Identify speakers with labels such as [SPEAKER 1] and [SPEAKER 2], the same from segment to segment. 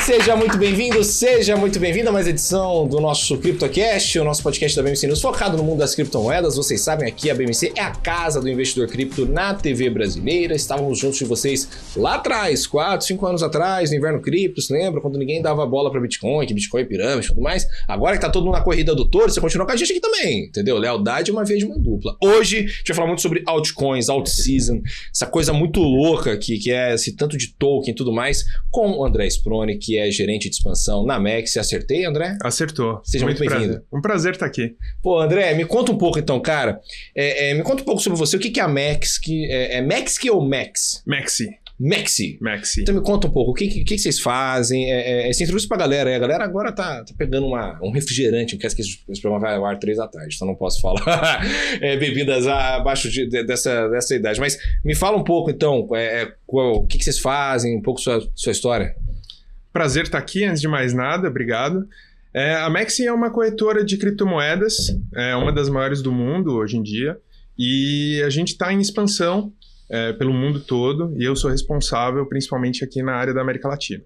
[SPEAKER 1] Seja muito bem-vindo, seja muito bem-vindo a mais edição do nosso CryptoCast, o nosso podcast da BMC News, focado no mundo das criptomoedas. Vocês sabem, aqui a BMC é a casa do investidor cripto na TV brasileira. Estávamos juntos de vocês lá atrás, 4, 5 anos atrás, no Inverno Cripto, se lembra? Quando ninguém dava bola para Bitcoin, que Bitcoin é pirâmide e tudo mais. Agora que tá todo mundo na corrida do touro, você continua com a gente aqui também, entendeu? Lealdade é uma via de mão dupla. Hoje, a gente vai falar muito sobre altcoins, alt-season, essa coisa muito louca que é esse tanto de token e tudo mais, com o André Sproni, que é gerente de expansão na Mex. Acertei, André?
[SPEAKER 2] Acertou.
[SPEAKER 1] Seja muito bem-vindo.
[SPEAKER 2] Um prazer estar aqui.
[SPEAKER 1] Pô, André, me conta um pouco então, cara. Me conta um pouco sobre você. O que é a Mex? É Mexi ou Mex?
[SPEAKER 2] Mexi.
[SPEAKER 1] Então me conta um pouco, o que vocês fazem? Você introduz pra galera. A galera agora tá pegando um refrigerante, que esse programa vai ao ar 3 da tarde, então não posso falar bebidas abaixo dessa idade. Mas me fala um pouco então, o que vocês fazem, um pouco sua história.
[SPEAKER 2] Prazer estar aqui, antes de mais nada, obrigado. A Mexi é uma corretora de criptomoedas, é uma das maiores do mundo hoje em dia, e a gente está em expansão pelo mundo todo, e eu sou responsável principalmente aqui na área da América Latina.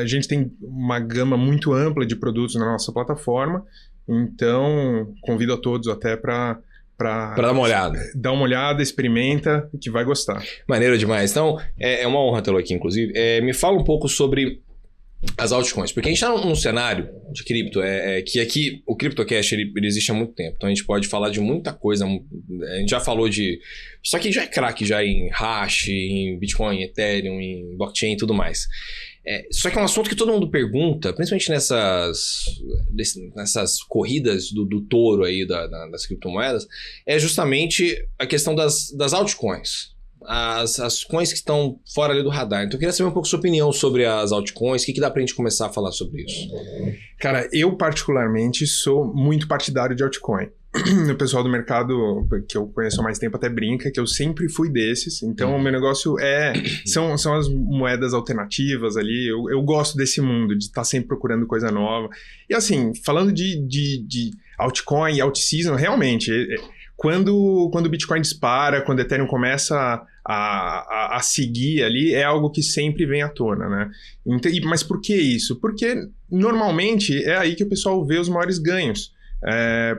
[SPEAKER 2] A gente tem uma gama muito ampla de produtos na nossa plataforma, então convido a todos até para
[SPEAKER 1] dar uma olhada.
[SPEAKER 2] Dá uma olhada, experimenta, que vai gostar.
[SPEAKER 1] Maneiro demais. Então, é uma honra tê-lo aqui, inclusive. Me fala um pouco sobre as altcoins, porque a gente está num cenário de cripto, que aqui o CryptoCast ele existe há muito tempo, então a gente pode falar de muita coisa, a gente já falou de... Só que já é craque já em hash, em Bitcoin, em Ethereum, em blockchain e tudo mais. Só que é um assunto que todo mundo pergunta, principalmente nessas corridas do touro aí das criptomoedas, é justamente a questão das altcoins. As coins que estão fora ali do radar. Então eu queria saber um pouco a sua opinião sobre as altcoins, o que dá pra gente começar a falar sobre isso?
[SPEAKER 2] Cara, eu particularmente sou muito partidário de altcoin. O pessoal do mercado que eu conheço há mais tempo até brinca que eu sempre fui desses, então o meu negócio são as moedas alternativas ali, eu gosto desse mundo, de estar sempre procurando coisa nova. E assim, falando de altcoin e alt-season, realmente... Quando o Bitcoin dispara, quando o Ethereum começa a seguir ali, é algo que sempre vem à tona, né? Mas por que isso? Porque normalmente é aí que o pessoal vê os maiores ganhos.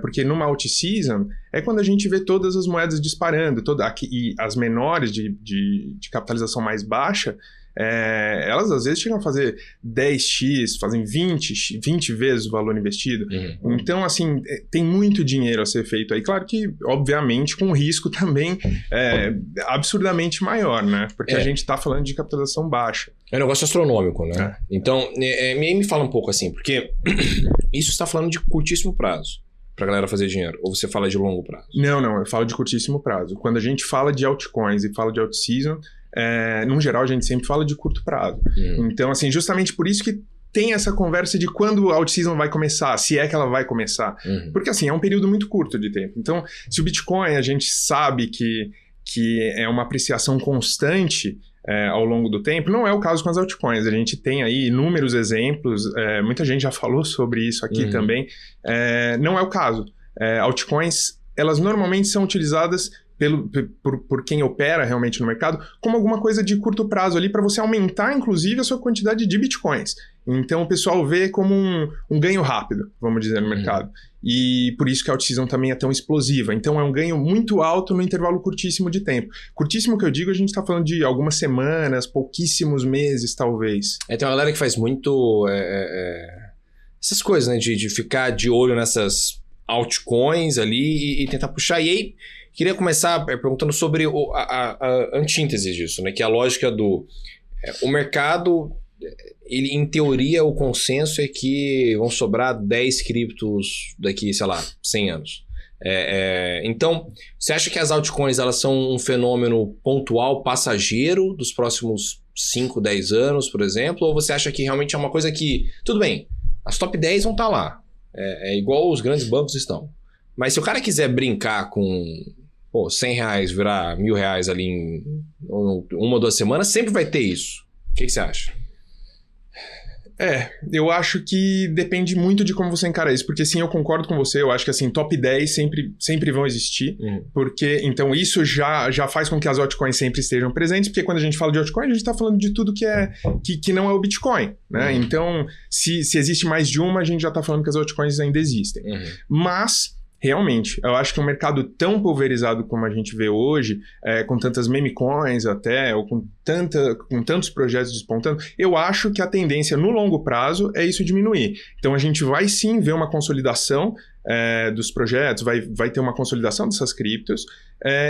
[SPEAKER 2] Porque numa alt-season é quando a gente vê todas as moedas disparando, e as menores de capitalização mais baixa, elas às vezes chegam a fazer 10x, fazem 20 vezes o valor investido. Uhum. Então, assim, tem muito dinheiro a ser feito aí. Claro que, obviamente, com um risco também absurdamente maior, né? Porque a gente está falando de capitalização baixa. É um
[SPEAKER 1] negócio astronômico, né? Então, me fala um pouco assim, porque isso está falando de curtíssimo prazo pra galera fazer dinheiro, ou você fala de longo prazo?
[SPEAKER 2] Não, eu falo de curtíssimo prazo. Quando a gente fala de altcoins e fala de alt-season, no geral a gente sempre fala de curto prazo. Então, assim, justamente por isso que tem essa conversa de quando a alt-season vai começar, se é que ela vai começar. Porque, assim, é um período muito curto de tempo. Então, se o Bitcoin a gente sabe que é uma apreciação constante ao longo do tempo, não é o caso com as altcoins. A gente tem aí inúmeros exemplos, muita gente já falou sobre isso aqui também. Não é o caso. Altcoins, elas normalmente são utilizadas por quem opera realmente no mercado como alguma coisa de curto prazo ali para você aumentar, inclusive, a sua quantidade de bitcoins. Então, o pessoal vê como um ganho rápido, vamos dizer, no mercado. E por isso que a alt-season também é tão explosiva. Então, é um ganho muito alto no intervalo curtíssimo de tempo. Curtíssimo que eu digo, a gente está falando de algumas semanas, pouquíssimos meses, talvez.
[SPEAKER 1] Tem uma galera que faz muito essas coisas, né? De ficar de olho nessas altcoins ali e tentar puxar. E aí, queria começar perguntando sobre a antítese disso, né? Que é a lógica do... o mercado, ele, em teoria, o consenso é que vão sobrar 10 criptos daqui, sei lá, 100 anos. Então, você acha que as altcoins elas são um fenômeno pontual, passageiro, dos próximos 5, 10 anos, por exemplo? Ou você acha que realmente é uma coisa que... Tudo bem, as top 10 vão estar lá. Igual os grandes bancos estão. Mas se o cara quiser brincar com... R$100 virar R$1.000 ali em 1 ou 2 semanas, sempre vai ter isso. O que você acha?
[SPEAKER 2] Eu acho que depende muito de como você encara isso, porque sim, eu concordo com você, eu acho que assim, top 10 sempre vão existir, porque então isso já faz com que as altcoins sempre estejam presentes, porque quando a gente fala de altcoin, a gente tá falando de tudo que não é o Bitcoin, né? Então, se existe mais de uma, a gente já tá falando que as altcoins ainda existem. Mas... realmente, eu acho que um mercado tão pulverizado como a gente vê hoje, com tantas meme coins até, ou com tantos projetos despontando, eu acho que a tendência no longo prazo é isso diminuir. Então a gente vai sim ver uma consolidação dos projetos, vai ter uma consolidação dessas criptos,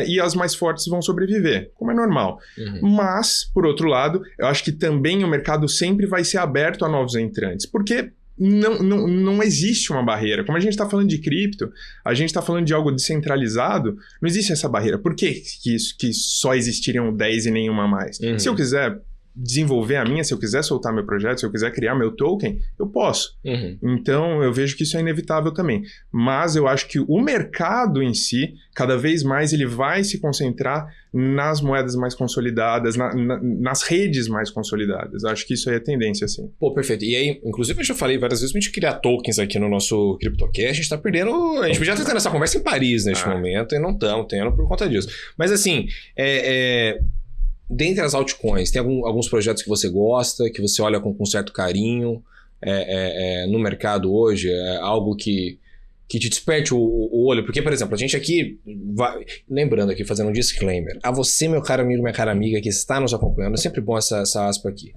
[SPEAKER 2] e as mais fortes vão sobreviver, como é normal. Mas, por outro lado, eu acho que também o mercado sempre vai ser aberto a novos entrantes, porque não existe uma barreira. Como a gente está falando de cripto, a gente está falando de algo descentralizado, não existe essa barreira. Por que só existiriam 10 e nenhuma mais? Se eu quiser desenvolver a minha, se eu quiser soltar meu projeto, se eu quiser criar meu token, eu posso. Então, eu vejo que isso é inevitável também. Mas eu acho que o mercado em si, cada vez mais, ele vai se concentrar nas moedas mais consolidadas, nas redes mais consolidadas. Acho que isso aí é tendência, sim.
[SPEAKER 1] Pô, perfeito. E aí, inclusive, eu já falei várias vezes, a gente criar tokens aqui no nosso CryptoCast, a gente tá perdendo... A gente podia estar tendo essa conversa em Paris neste momento, e não estamos tendo por conta disso. Mas assim, dentre as altcoins, tem alguns projetos que você gosta, que você olha com certo carinho no mercado hoje? É algo que te desperte o olho? Porque, por exemplo, a gente aqui, lembrando aqui, fazendo um disclaimer, a você, meu caro amigo, minha cara amiga que está nos acompanhando, é sempre bom essa aspa aqui.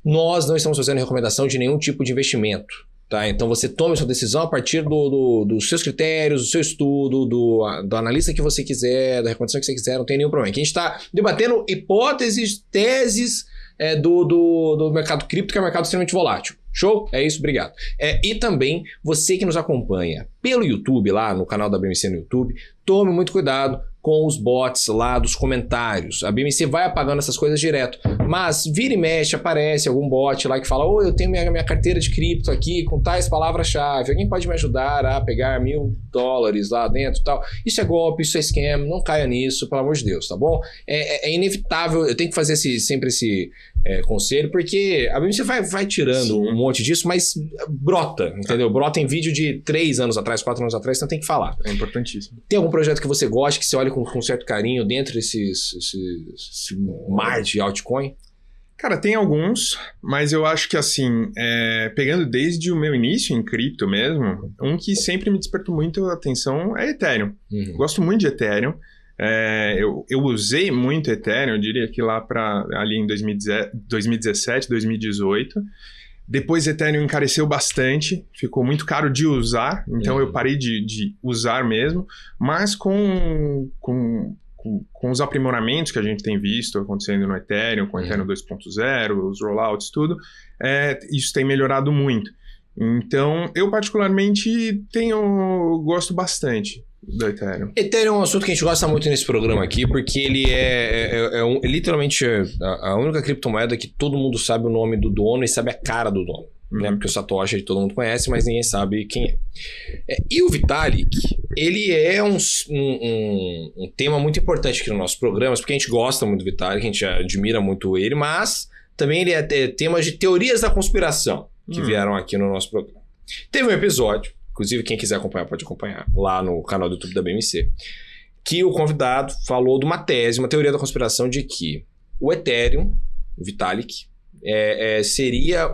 [SPEAKER 1] Nós não estamos fazendo recomendação de nenhum tipo de investimento. Tá? Então você tome sua decisão a partir dos seus critérios, do seu estudo, do analista que você quiser, da recomendação que você quiser, não tem nenhum problema. Aqui a gente está debatendo hipóteses, teses do mercado cripto, que é um mercado extremamente volátil. Show? É isso, obrigado. E também, você que nos acompanha pelo YouTube, lá no canal da BMC no YouTube, tome muito cuidado com os bots lá dos comentários. A BMC vai apagando essas coisas direto, mas vira e mexe, aparece algum bot lá que fala: "Oi, eu tenho minha carteira de cripto aqui com tais palavras-chave, alguém pode me ajudar a pegar $1.000 lá dentro e tal?" Isso é golpe, isso é scam, não caia nisso, pelo amor de Deus, tá bom? É inevitável, eu tenho que fazer sempre esse conselho, porque a BMC vai tirando um monte disso, mas brota, entendeu? Brota em vídeo de 3 anos atrás, 4 anos atrás, então tem que falar.
[SPEAKER 2] É importantíssimo.
[SPEAKER 1] Tem algum projeto que você gosta, que você olha com certo carinho dentro desse mar de altcoin?
[SPEAKER 2] Cara, tem alguns, mas eu acho que assim, pegando desde o meu início em cripto mesmo, um que sempre me despertou muito a atenção é Ethereum. Gosto muito de Ethereum. Eu usei muito Ethereum, eu diria que lá ali em 2017, 2018. Depois Ethereum encareceu bastante, ficou muito caro de usar, então eu parei de usar mesmo, mas com os aprimoramentos que a gente tem visto acontecendo no Ethereum, com o Ethereum 2.0, os rollouts, tudo, isso tem melhorado muito. Então, eu particularmente gosto bastante do Ethereum.
[SPEAKER 1] Ethereum é um assunto que a gente gosta muito nesse programa aqui, porque ele literalmente a única criptomoeda que todo mundo sabe o nome do dono e sabe a cara do dono. Né? Porque o Satoshi todo mundo conhece, mas ninguém sabe quem é. E o Vitalik, ele é um tema muito importante aqui nos nossos programas, porque a gente gosta muito do Vitalik, a gente admira muito ele, mas também ele é tema de teorias da conspiração que vieram aqui no nosso programa. Teve um episódio, inclusive quem quiser acompanhar pode acompanhar, lá no canal do YouTube da BMC, que o convidado falou de uma tese, uma teoria da conspiração de que o Ethereum, o Vitalik, seria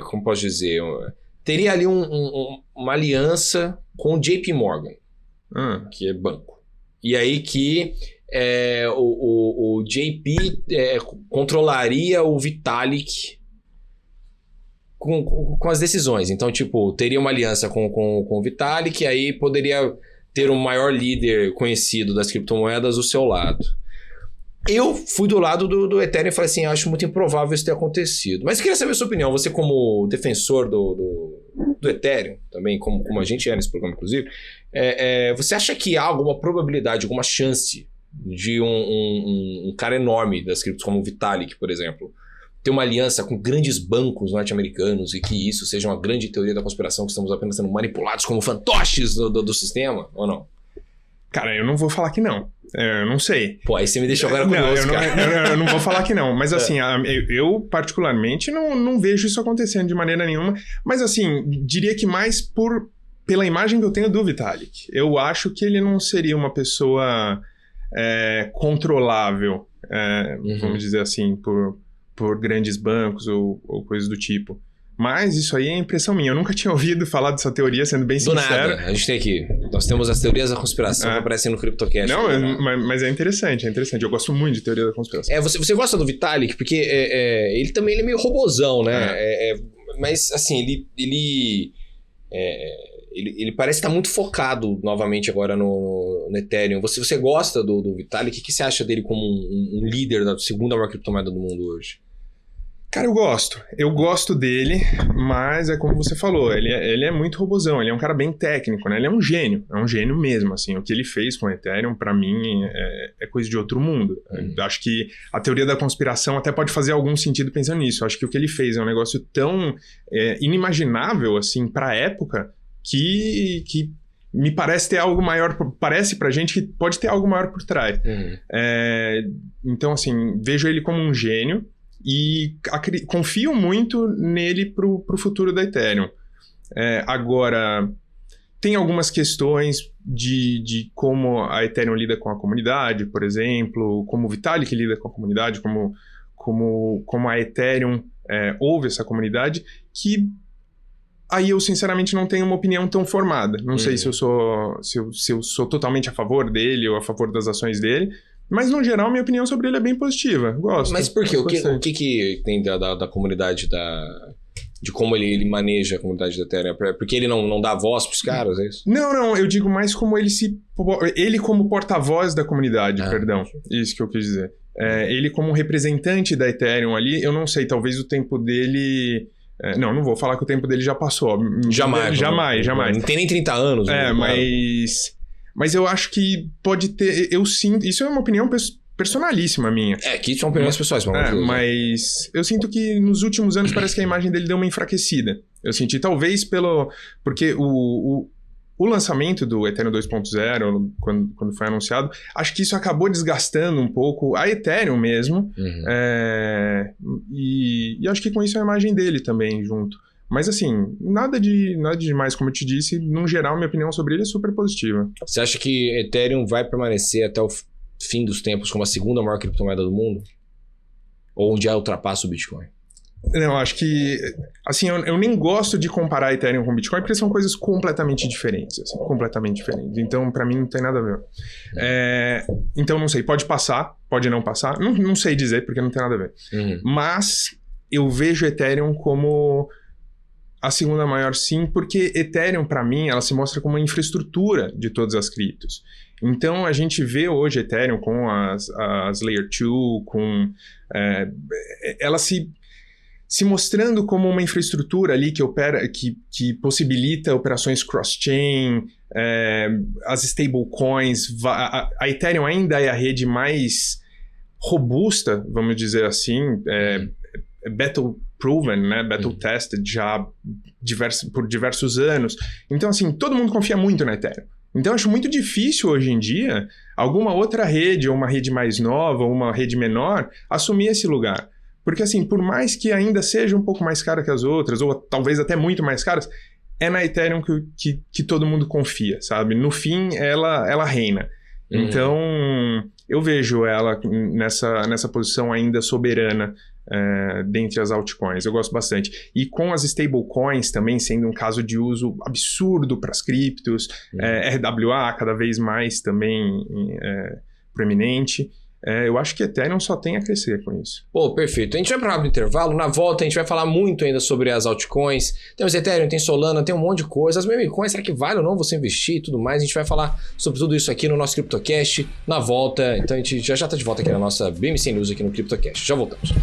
[SPEAKER 1] como posso dizer, teria ali uma aliança com o JP Morgan, que é banco. E aí que o JP controlaria o Vitalik com as decisões. Então, tipo, teria uma aliança com o Vitalik, e aí poderia ter um maior líder conhecido das criptomoedas do seu lado. Eu fui do lado do Ethereum e falei assim, acho muito improvável isso ter acontecido. Mas eu queria saber a sua opinião, você como defensor do Ethereum, também como a gente nesse programa, inclusive, você acha que há alguma probabilidade, alguma chance de um cara enorme das criptos, como o Vitalik, por exemplo, ter uma aliança com grandes bancos norte-americanos e que isso seja uma grande teoria da conspiração, que estamos apenas sendo manipulados como fantoches do sistema, ou não?
[SPEAKER 2] Cara, eu não vou falar que não. Eu não sei.
[SPEAKER 1] Pô, aí você me deixou agora curioso, cara.
[SPEAKER 2] Eu não vou falar que não. Mas assim, eu particularmente não vejo isso acontecendo de maneira nenhuma. Mas assim, diria que mais pela imagem que eu tenho do Vitalik. Eu acho que ele não seria uma pessoa controlável, vamos dizer assim, por grandes bancos ou coisas do tipo. Mas isso aí é impressão minha. Eu nunca tinha ouvido falar dessa teoria, sendo bem sincero.
[SPEAKER 1] Do nada. A gente tem aqui. Nós temos as teorias da conspiração que aparecem no CryptoCast.
[SPEAKER 2] Não, mas é interessante. Eu gosto muito de teoria da conspiração.
[SPEAKER 1] Você gosta do Vitalik? Porque ele também é meio robozão, né? Mas, assim, ele parece estar muito focado novamente agora no Ethereum. Você gosta do Vitalik? O que você acha dele como um líder da segunda maior criptomoeda do mundo hoje?
[SPEAKER 2] Cara, eu gosto dele, mas é como você falou, ele é muito robozão, ele é um cara bem técnico, né? Ele é um gênio mesmo, assim. O que ele fez com o Ethereum, pra mim, é coisa de outro mundo. Acho que a teoria da conspiração até pode fazer algum sentido pensando nisso. Acho que o que ele fez é um negócio tão inimaginável, assim, pra época, que me parece ter algo maior, parece pra gente que pode ter algo maior por trás. Então, assim, vejo ele como um gênio, e confio muito nele pro futuro da Ethereum. Agora, tem algumas questões de como a Ethereum lida com a comunidade, por exemplo, como o Vitalik lida com a comunidade, como a Ethereum ouve essa comunidade, que aí eu sinceramente não tenho uma opinião tão formada. Não sei se eu sou totalmente a favor dele ou a favor das ações dele. Mas, no geral, minha opinião sobre ele é bem positiva. Gosto.
[SPEAKER 1] Mas por quê? O que tem da comunidade, de como ele maneja a comunidade da Ethereum? Porque ele não dá voz pros caras, é isso?
[SPEAKER 2] Não. Eu digo mais como ele como porta-voz da comunidade, perdão. Isso que eu quis dizer. Ele como representante da Ethereum ali, eu não sei, talvez o tempo dele... não vou falar que o tempo dele já passou. Jamais.
[SPEAKER 1] Não tem nem 30 anos.
[SPEAKER 2] Mas eu acho que pode ter... Eu sinto... Isso é uma opinião personalíssima minha.
[SPEAKER 1] Que são opiniões pessoais.
[SPEAKER 2] Mas eu sinto que nos últimos anos parece que a imagem dele deu uma enfraquecida. Eu senti talvez porque o lançamento do Ethereum 2.0, quando foi anunciado, acho que isso acabou desgastando um pouco a Ethereum mesmo. E acho que com isso a imagem dele também junto. Mas assim, nada de demais, como eu te disse, no geral, minha opinião sobre ele é super positiva.
[SPEAKER 1] Você acha que Ethereum vai permanecer até o fim dos tempos como a segunda maior criptomoeda do mundo? Ou um dia ultrapassa o Bitcoin?
[SPEAKER 2] Não, acho que... Assim, eu nem gosto de comparar Ethereum com Bitcoin, porque são coisas completamente diferentes, assim, completamente diferentes. Então, pra mim, não tem nada a ver. Então, não sei, pode passar, pode não passar. Não sei dizer, porque não tem nada a ver. Mas eu vejo Ethereum como... A segunda maior, sim, porque Ethereum, para mim, ela se mostra como uma infraestrutura de todas as criptos. Então, a gente vê hoje Ethereum com as Layer 2, ela se mostrando como uma infraestrutura ali que possibilita operações cross-chain, as stablecoins. A Ethereum ainda é a rede robusta, vamos dizer assim, battle-proven, né? Battle-tested já por diversos anos. Então, assim, todo mundo confia muito na Ethereum. Então, eu acho muito difícil hoje em dia alguma outra rede, ou uma rede mais nova, ou uma rede menor, assumir esse lugar. Porque, assim, por mais que ainda seja um pouco mais cara que as outras, ou talvez até muito mais caras, é na Ethereum que todo mundo confia, sabe? No fim, ela reina. Então, eu vejo ela nessa posição ainda soberana dentre as altcoins. Eu gosto bastante. E com as stablecoins também sendo um caso de uso absurdo para as criptos, RWA cada vez mais também proeminente. Eu acho que Ethereum só tem a crescer com isso.
[SPEAKER 1] Pô, perfeito. A gente vai para um rápido intervalo. Na volta a gente vai falar muito ainda sobre as altcoins. Temos Ethereum, tem Solana, tem um monte de coisa. As memecoins, será que vale ou não você investir e tudo mais? A gente vai falar sobre tudo isso aqui no nosso CryptoCast. Na volta, então a gente já está de volta aqui na nossa BMC News aqui no CryptoCast. Já voltamos.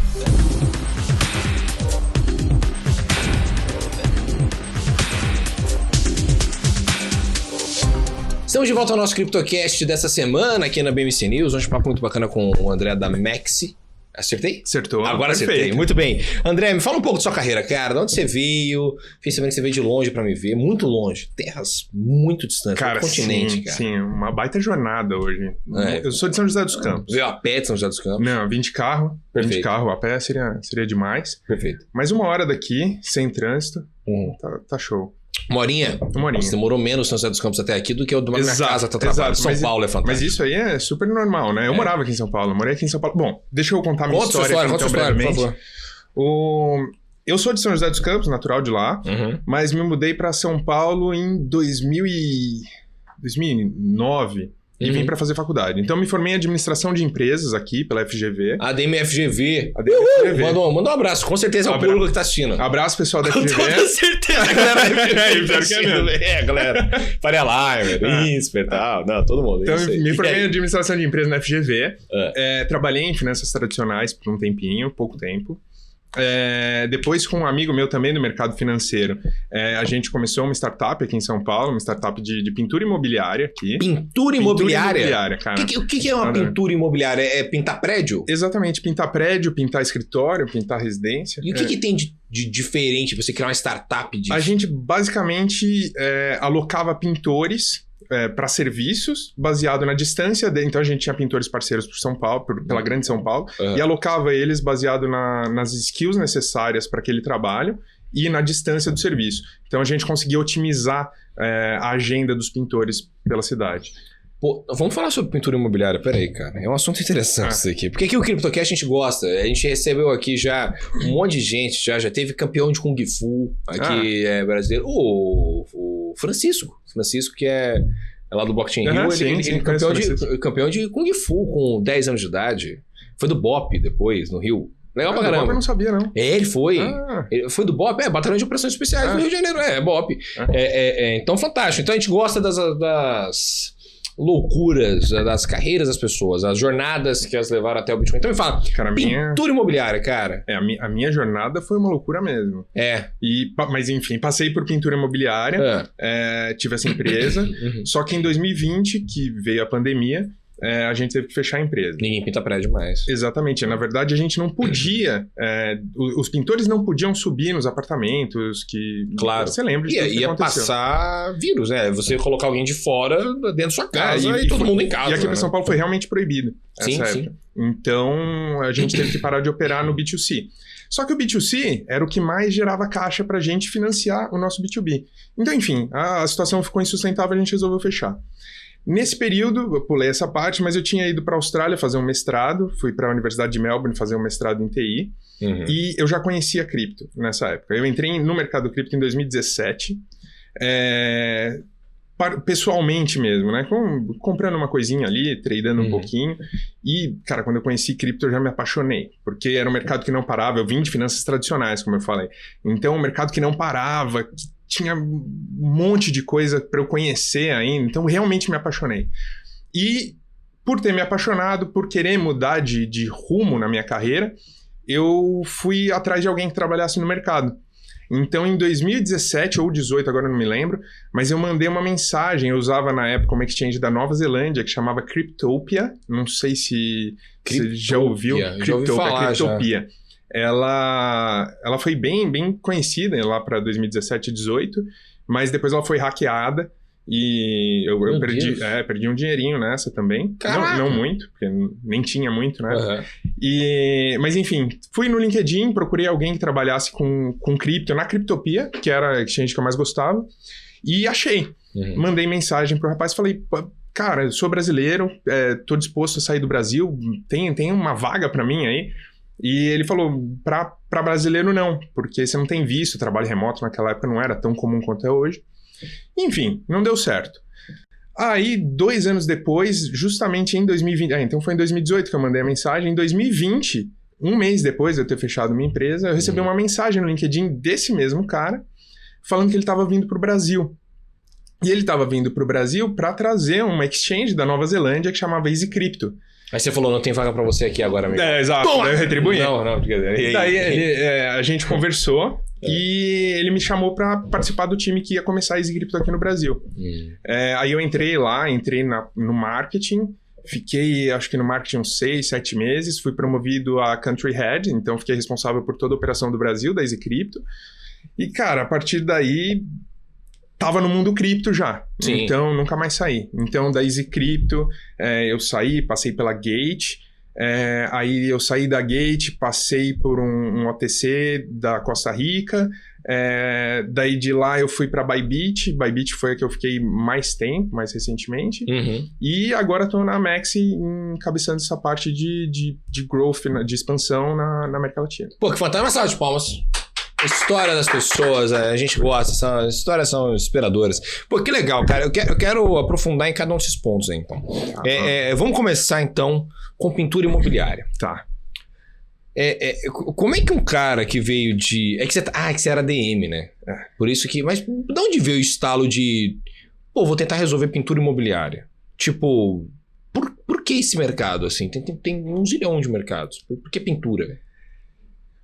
[SPEAKER 1] Estamos de volta ao nosso CryptoCast dessa semana aqui na BMC News. Hoje um papo muito bacana com o André da Maxi. Acertei?
[SPEAKER 2] Acertou.
[SPEAKER 1] Agora
[SPEAKER 2] perfeito.
[SPEAKER 1] acertei. Muito bem. André, me fala um pouco da sua carreira, cara. De onde você veio? Fiquei sabendo que você veio de longe pra me ver. Muito longe. Terras muito distantes.
[SPEAKER 2] Cara,
[SPEAKER 1] outro continente,
[SPEAKER 2] sim,
[SPEAKER 1] cara.
[SPEAKER 2] sim. Uma baita jornada hoje. Eu sou de São José dos Campos.
[SPEAKER 1] Veio a pé de São José dos Campos.
[SPEAKER 2] Não, vim de carro.
[SPEAKER 1] Perfeito.
[SPEAKER 2] Vim de carro. A pé seria demais.
[SPEAKER 1] Perfeito.
[SPEAKER 2] Mas 1 hora daqui, sem trânsito, tá show.
[SPEAKER 1] Uma horinha?
[SPEAKER 2] Uma horinha.
[SPEAKER 1] Você demorou menos São José dos Campos até aqui do que eu demoro na minha casa até o trabalho.
[SPEAKER 2] Exato.
[SPEAKER 1] São Paulo é fantástico.
[SPEAKER 2] Mas isso aí é super normal, né? Eu morava aqui em São Paulo. Morei aqui em São Paulo. Bom, deixa eu contar a minha história aqui, então, brevemente.
[SPEAKER 1] Por favor.
[SPEAKER 2] Eu sou de São José dos Campos, natural de lá, mas me mudei para São Paulo em 2009 e vim para fazer faculdade. Então me formei em administração de empresas aqui pela FGV.
[SPEAKER 1] ADM-FGV. Manda um abraço. Com certeza é o público que tá assistindo.
[SPEAKER 2] Abraço, pessoal da FGV.
[SPEAKER 1] Com toda certeza, a galera da FGV.
[SPEAKER 2] Pior que é mesmo.
[SPEAKER 1] Galera. Faria Limer, INSPER e tal. Não, todo mundo.
[SPEAKER 2] Então, me formei em administração de empresas na FGV. Trabalhei em finanças tradicionais por um tempinho, pouco tempo. Depois, com um amigo meu também do mercado financeiro, a gente começou uma startup aqui em São Paulo, uma startup de pintura imobiliária aqui.
[SPEAKER 1] Pintura imobiliária?
[SPEAKER 2] Cara.
[SPEAKER 1] O que é uma pintura imobiliária? É pintar prédio?
[SPEAKER 2] Exatamente, pintar prédio, pintar escritório, pintar residência.
[SPEAKER 1] E o que tem de diferente pra você criar uma startup disso?
[SPEAKER 2] A gente basicamente alocava pintores para serviços, baseado na distância. Então a gente tinha pintores parceiros por São Paulo, pela grande São Paulo, e alocava eles baseado nas skills necessárias para aquele trabalho e na distância do serviço. Então a gente conseguia otimizar a agenda dos pintores pela cidade.
[SPEAKER 1] Pô, vamos falar sobre pintura imobiliária. Pera aí, cara. É um assunto interessante isso aqui. Porque aqui o CryptoCast a gente gosta. A gente recebeu aqui já um monte de gente. Já teve campeão de Kung Fu aqui brasileiro. O Francisco. Francisco, que é lá do Blockchain Rio. Ele campeão de Kung Fu com 10 anos de idade. Foi do BOP depois, no Rio. Legal pra caramba.
[SPEAKER 2] BOP eu não sabia, não.
[SPEAKER 1] Ele foi. Ele foi do BOP, Batalhão de Operações Especiais do Rio de Janeiro. BOP. Então, fantástico. Então, a gente gosta das loucuras das carreiras das pessoas, as jornadas que as levaram até o Bitcoin. Então me fala, cara, pintura imobiliária, cara.
[SPEAKER 2] A minha jornada foi uma loucura mesmo. Mas enfim, passei por pintura imobiliária, tive essa empresa, só que em 2020, que veio a pandemia, a gente teve que fechar a empresa.
[SPEAKER 1] Ninguém pinta prédio mais.
[SPEAKER 2] Exatamente. Na verdade, a gente não podia... os pintores não podiam subir nos apartamentos que...
[SPEAKER 1] Claro.
[SPEAKER 2] Você lembra disso que
[SPEAKER 1] ia passar vírus, né? Você colocar alguém de fora dentro da sua casa e todo mundo em casa.
[SPEAKER 2] E aqui para São Paulo foi realmente proibido.
[SPEAKER 1] Sim.
[SPEAKER 2] Então, a gente teve que parar de operar no B2C. Só que o B2C era o que mais gerava caixa para a gente financiar o nosso B2B. Então, enfim, a situação ficou insustentável e a gente resolveu fechar. Nesse período, eu pulei essa parte, mas eu tinha ido para a Austrália fazer um mestrado, fui para a Universidade de Melbourne fazer um mestrado em TI, e eu já conhecia cripto nessa época. Eu entrei no mercado cripto em 2017, pessoalmente mesmo, né? Comprando uma coisinha ali, tradando um pouquinho, e, cara, quando eu conheci cripto eu já me apaixonei, porque era um mercado que não parava, eu vim de finanças tradicionais, como eu falei. Então, um mercado que não parava, tinha um monte de coisa para eu conhecer ainda, então realmente me apaixonei. E por ter me apaixonado, por querer mudar de rumo na minha carreira, eu fui atrás de alguém que trabalhasse no mercado. Então, em 2017 ou 2018, agora eu não me lembro, mas eu mandei uma mensagem, eu usava na época uma exchange da Nova Zelândia, que chamava Cryptopia, não sei se você já ouviu. Cryptopia. Ela foi bem conhecida lá para 2017 e 2018, mas depois ela foi hackeada e eu perdi um dinheirinho nessa também. Não muito, porque nem tinha muito, né? Mas enfim, fui no LinkedIn, procurei alguém que trabalhasse com cripto na Cryptopia, que era a exchange que eu mais gostava, e achei. Mandei mensagem pro rapaz e falei... Cara, eu sou brasileiro, tô disposto a sair do Brasil, tem uma vaga para mim aí? E ele falou, pra brasileiro não, porque você não tem visto, trabalho remoto naquela época não era tão comum quanto é hoje. Enfim, não deu certo. Aí, 2 anos depois, justamente em 2020... então foi em 2018 que eu mandei a mensagem. Em 2020, um mês depois de eu ter fechado minha empresa, eu recebi uma mensagem no LinkedIn desse mesmo cara, falando que ele estava vindo para o Brasil. E ele estava vindo para o Brasil para trazer uma exchange da Nova Zelândia que chamava Easy Crypto.
[SPEAKER 1] Aí você falou, não tem vaga pra você aqui agora, amigo.
[SPEAKER 2] Exato. Daí eu retribuí.
[SPEAKER 1] Não.
[SPEAKER 2] Daí a gente conversou e ele me chamou pra participar do time que ia começar a Easy Crypto aqui no Brasil. Aí eu entrei no marketing, Fiquei, acho que no marketing uns 6, 7 meses, fui promovido a Country Head, então fiquei responsável por toda a operação do Brasil, da EasyCrypto. E, cara, a partir daí, tava no mundo cripto já.
[SPEAKER 1] Sim.
[SPEAKER 2] Então, nunca mais saí. Então, da EasyCrypto, eu saí, passei pela Gate. Aí eu saí da Gate, passei por um OTC da Costa Rica. Daí de lá eu fui para Bybit. Bybit foi a que eu fiquei mais tempo, mais recentemente. E agora estou na Maxi encabeçando essa parte de growth, de expansão na América Latina.
[SPEAKER 1] Pô, que fantástico. Uma salva de palmas. História das pessoas, a gente gosta, as histórias são inspiradoras. Pô, que legal, cara. Eu quero aprofundar em cada um desses pontos aí, então. Vamos começar, então, com pintura imobiliária.
[SPEAKER 2] Tá.
[SPEAKER 1] Como é que um cara que veio de... que você era DM, né? Por isso que... Mas de onde veio o estalo de... Pô, vou tentar resolver pintura imobiliária? Tipo, por que esse mercado, assim? Tem um zilhão de mercados. Por que pintura, velho?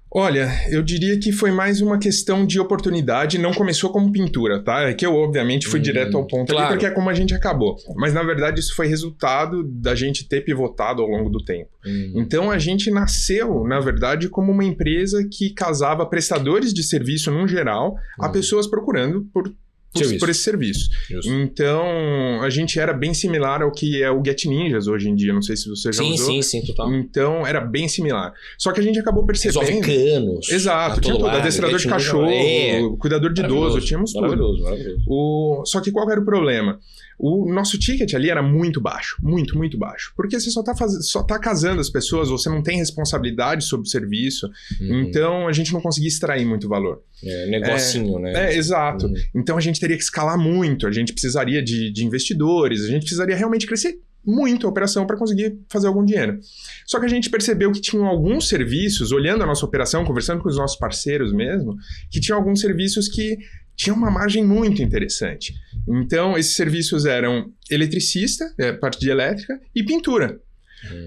[SPEAKER 2] Olha, eu diria que foi mais uma questão de oportunidade, não começou como pintura, tá? É que eu, obviamente, fui direto ao ponto,
[SPEAKER 1] claro.
[SPEAKER 2] ali, porque é como a gente acabou. Mas, na verdade, isso foi resultado da gente ter pivotado ao longo do tempo. Então, a gente nasceu, na verdade, como uma empresa que casava prestadores de serviço, num geral, a pessoas procurando por esse serviço. Justo. Então, a gente era bem similar ao que é o Get Ninjas hoje em dia. Não sei se você já usou.
[SPEAKER 1] Sim, total.
[SPEAKER 2] Então, era bem similar. Só que a gente acabou percebendo...
[SPEAKER 1] Resolve canos.
[SPEAKER 2] Exato. Tinha tudo. Adestrador de cachorro, cuidador de idoso, tínhamos tudo. Maravilhoso. Só que qual era o problema? O nosso ticket ali era muito baixo. Muito, muito baixo. Porque você só tá casando as pessoas, você não tem responsabilidade sobre o serviço. Então, a gente não conseguia extrair muito valor.
[SPEAKER 1] Negocinho, né?
[SPEAKER 2] Exato. Então, a gente teria que escalar muito. A gente precisaria de investidores. A gente precisaria realmente crescer muito a operação para conseguir fazer algum dinheiro. Só que a gente percebeu que tinham alguns serviços, olhando a nossa operação, conversando com os nossos parceiros mesmo, que tinham alguns serviços que tinham uma margem muito interessante. Então, esses serviços eram eletricista, parte de elétrica, e pintura.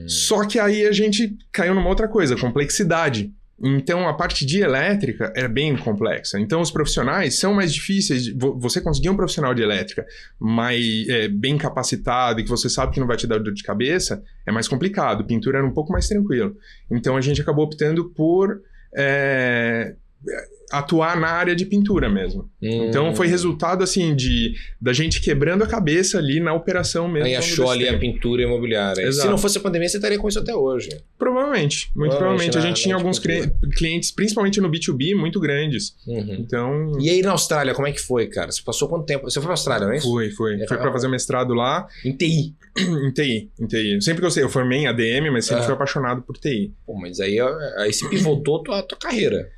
[SPEAKER 2] Só que aí a gente caiu numa outra coisa, complexidade. Então, a parte de elétrica era bem complexa. Então, os profissionais são mais difíceis. Você conseguir um profissional de elétrica bem capacitado e que você sabe que não vai te dar dor de cabeça, é mais complicado. Pintura era um pouco mais tranquilo. Então, a gente acabou optando por atuar na área de pintura mesmo. Então, foi resultado, assim, da gente quebrando a cabeça ali na operação mesmo.
[SPEAKER 1] Aí achou ali a pintura imobiliária. Exato. Se não fosse a pandemia, você estaria com isso até hoje.
[SPEAKER 2] Provavelmente. Muito provavelmente. A gente tinha alguns clientes, principalmente no B2B, muito grandes. Então...
[SPEAKER 1] E aí na Austrália, como é que foi, cara? Você passou quanto tempo? Você foi pra Austrália, não é isso?
[SPEAKER 2] Fui pra fazer mestrado lá.
[SPEAKER 1] Em TI?
[SPEAKER 2] Em TI. Sempre gostei. Eu formei em ADM, mas sempre fui apaixonado por TI.
[SPEAKER 1] Pô, mas aí você pivotou tua carreira.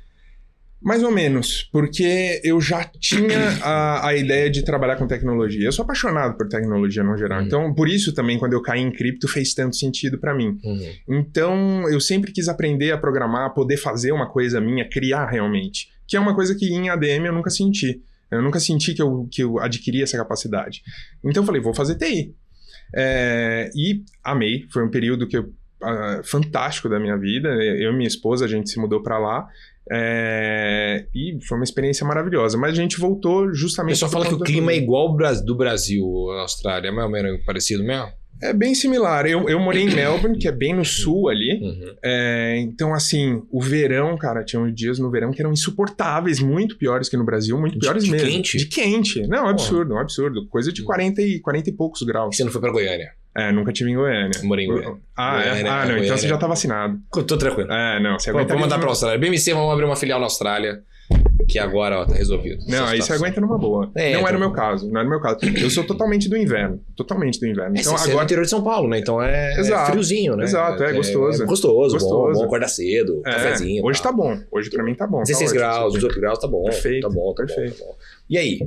[SPEAKER 2] Mais ou menos, porque eu já tinha a ideia de trabalhar com tecnologia. Eu sou apaixonado por tecnologia no geral. Então, por isso também, quando eu caí em cripto, fez tanto sentido para mim. Então, eu sempre quis aprender a programar, poder fazer uma coisa minha, criar realmente. Que é uma coisa que em ADM eu nunca senti. Eu nunca senti que eu adquiri essa capacidade. Então, eu falei, vou fazer TI. E amei. Foi um período fantástico da minha vida. Eu e minha esposa, a gente se mudou para lá. E foi uma experiência maravilhosa. Mas a gente voltou justamente...
[SPEAKER 1] O pessoal fala que o clima é igual do Brasil, a Austrália. É mais ou menos parecido mesmo?
[SPEAKER 2] É bem similar. Eu morei em Melbourne, que é bem no sul ali. Então, assim, o verão, cara, tinha uns dias no verão que eram insuportáveis, muito piores que no Brasil, muito piores mesmo.
[SPEAKER 1] Quente?
[SPEAKER 2] De quente. Não, absurdo, um absurdo. Coisa de 40 e poucos graus.
[SPEAKER 1] E você não foi pra Goiânia?
[SPEAKER 2] Nunca tive em Goiânia.
[SPEAKER 1] Morei em Goiânia.
[SPEAKER 2] Não,
[SPEAKER 1] Goiânia.
[SPEAKER 2] Então você já tá vacinado.
[SPEAKER 1] Tô tranquilo.
[SPEAKER 2] Não, você aguenta.
[SPEAKER 1] Vamos mandar pra Austrália. BMC, vamos abrir uma filial na Austrália, que agora, tá resolvido.
[SPEAKER 2] Não, aí você aguenta numa boa. Não era o meu caso, Eu sou totalmente do inverno. Então
[SPEAKER 1] agora... é no interior de São Paulo, né? Então é friozinho, né?
[SPEAKER 2] Exato, gostoso.
[SPEAKER 1] Gostoso. Bom acordar cedo, cafezinho.
[SPEAKER 2] Hoje tá bom. Hoje pra mim tá bom.
[SPEAKER 1] 16 graus, 18 graus, tá bom.
[SPEAKER 2] Perfeito.
[SPEAKER 1] Tá bom. E aí?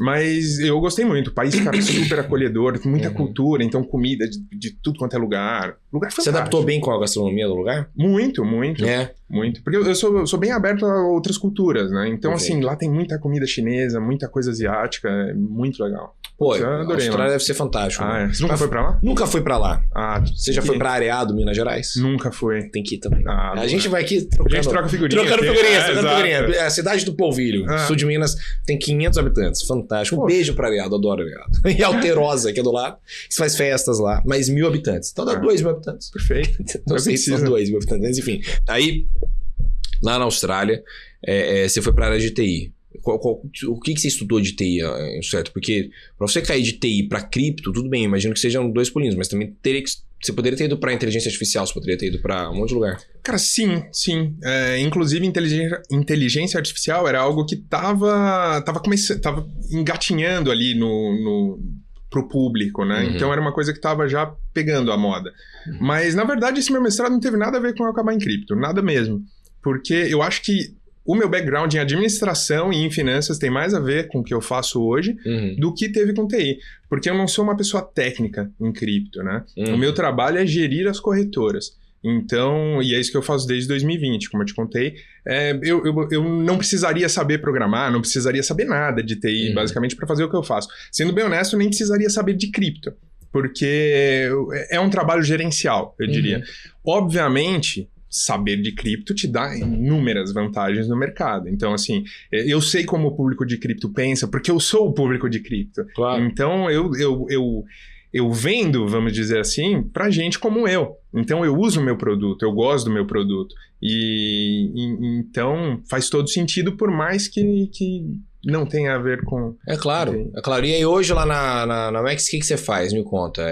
[SPEAKER 2] Mas eu gostei muito. O país, cara, super acolhedor, muita cultura, então comida de tudo quanto é lugar. Lugar fantástico.
[SPEAKER 1] Você adaptou bem com a gastronomia do lugar?
[SPEAKER 2] Muito. Muito. Porque eu sou bem aberto a outras culturas, né? Então, assim, lá tem muita comida chinesa, muita coisa asiática, é muito legal.
[SPEAKER 1] Pô,
[SPEAKER 2] Eu
[SPEAKER 1] a
[SPEAKER 2] adorei
[SPEAKER 1] Austrália
[SPEAKER 2] lá.
[SPEAKER 1] deve ser fantástico.
[SPEAKER 2] Ah,
[SPEAKER 1] né?
[SPEAKER 2] é. Você nunca foi pra lá?
[SPEAKER 1] Nunca fui pra lá.
[SPEAKER 2] Ah,
[SPEAKER 1] Você já foi pra Areado, Minas Gerais?
[SPEAKER 2] Nunca foi.
[SPEAKER 1] Tem que ir também.
[SPEAKER 2] Ah,
[SPEAKER 1] A gente vai aqui
[SPEAKER 2] A gente
[SPEAKER 1] trocando,
[SPEAKER 2] troca figurinha.
[SPEAKER 1] trocando
[SPEAKER 2] aqui.
[SPEAKER 1] figurinha,
[SPEAKER 2] É,
[SPEAKER 1] trocando
[SPEAKER 2] exato.
[SPEAKER 1] figurinha. É a cidade do Polvilho,
[SPEAKER 2] Ah.
[SPEAKER 1] sul de Minas, tem 500 habitantes. Fantástico. Um
[SPEAKER 2] Poxa.
[SPEAKER 1] beijo pra Areado, adoro Areado. E Alterosa, que é do lado, que faz festas lá, mas 1.000 habitantes. Então dá 2.000 habitantes.
[SPEAKER 2] Perfeito.
[SPEAKER 1] Não sei se são 2.000 habitantes, mas enfim. Aí, lá na Austrália, você foi pra área de TI. O que você estudou de TI, certo? Porque pra você cair de TI pra cripto, tudo bem, imagino que sejam 2 pulinhos, mas também você poderia ter ido pra inteligência artificial, você poderia ter ido pra um monte de lugar.
[SPEAKER 2] Cara, sim. Inclusive, inteligência artificial era algo que tava engatinhando ali pro público, né?
[SPEAKER 1] Uhum.
[SPEAKER 2] Então era uma coisa que tava já pegando a moda. Mas, na verdade, esse meu mestrado não teve nada a ver com eu acabar em cripto, nada mesmo. Porque eu acho que o meu background em administração e em finanças tem mais a ver com o que eu faço hoje do que teve com TI. Porque eu não sou uma pessoa técnica em cripto, né? O meu trabalho é gerir as corretoras. Então, e é isso que eu faço desde 2020, como eu te contei. Eu não precisaria saber programar, não precisaria saber nada de TI, basicamente, para fazer o que eu faço. Sendo bem honesto, eu nem precisaria saber de cripto, porque é um trabalho gerencial, eu diria. Obviamente, saber de cripto te dá inúmeras vantagens no mercado. Então, assim, eu sei como o público de cripto pensa, porque eu sou o público de cripto.
[SPEAKER 1] Claro.
[SPEAKER 2] Então, eu vendo, vamos dizer assim, pra gente como eu. Então, eu uso o meu produto, eu gosto do meu produto. Então, faz todo sentido, por mais que não tenha a ver com...
[SPEAKER 1] É claro, é claro. E aí hoje lá na Max, o que você faz? Me conta.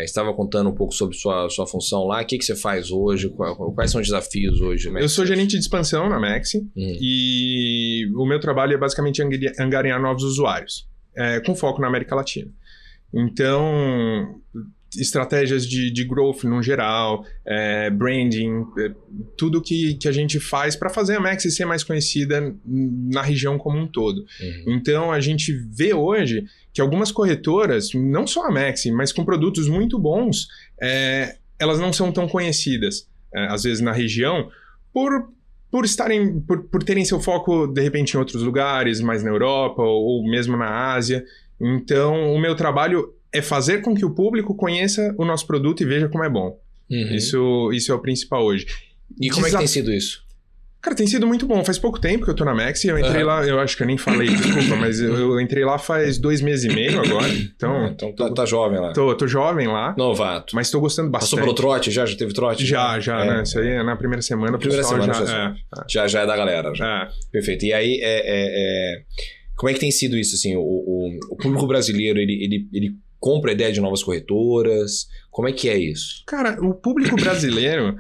[SPEAKER 1] Estava contando um pouco sobre sua função lá. O que você faz hoje? Quais são os desafios hoje?
[SPEAKER 2] Eu sou gerente de expansão na Max e o meu trabalho é basicamente angariar novos usuários, com foco na América Latina. Então, estratégias de growth no geral, branding, tudo que a gente faz para fazer a Max ser mais conhecida na região como um todo. Então, a gente vê hoje que algumas corretoras, não só a Max, mas com produtos muito bons, elas não são tão conhecidas, às vezes na região, por terem seu foco, de repente, em outros lugares, mais na Europa ou mesmo na Ásia. Então, o meu trabalho é fazer com que o público conheça o nosso produto e veja como é bom. Isso é o principal hoje.
[SPEAKER 1] E como é que tem sido isso?
[SPEAKER 2] Cara, tem sido muito bom. Faz pouco tempo que eu tô na Max e eu entrei lá, eu acho que eu nem falei, desculpa, mas eu entrei lá faz 2 meses e meio agora. Então
[SPEAKER 1] tá jovem lá.
[SPEAKER 2] Tô jovem lá.
[SPEAKER 1] Novato.
[SPEAKER 2] Mas tô gostando bastante.
[SPEAKER 1] Passou pelo trote? Já teve trote?
[SPEAKER 2] Já, né? Isso aí é na primeira semana.
[SPEAKER 1] Na primeira semana já é da galera. Perfeito. E aí, como é que tem sido isso? Assim, o público brasileiro, ele compra a ideia de novas corretoras? Como é que é isso?
[SPEAKER 2] Cara, o público brasileiro...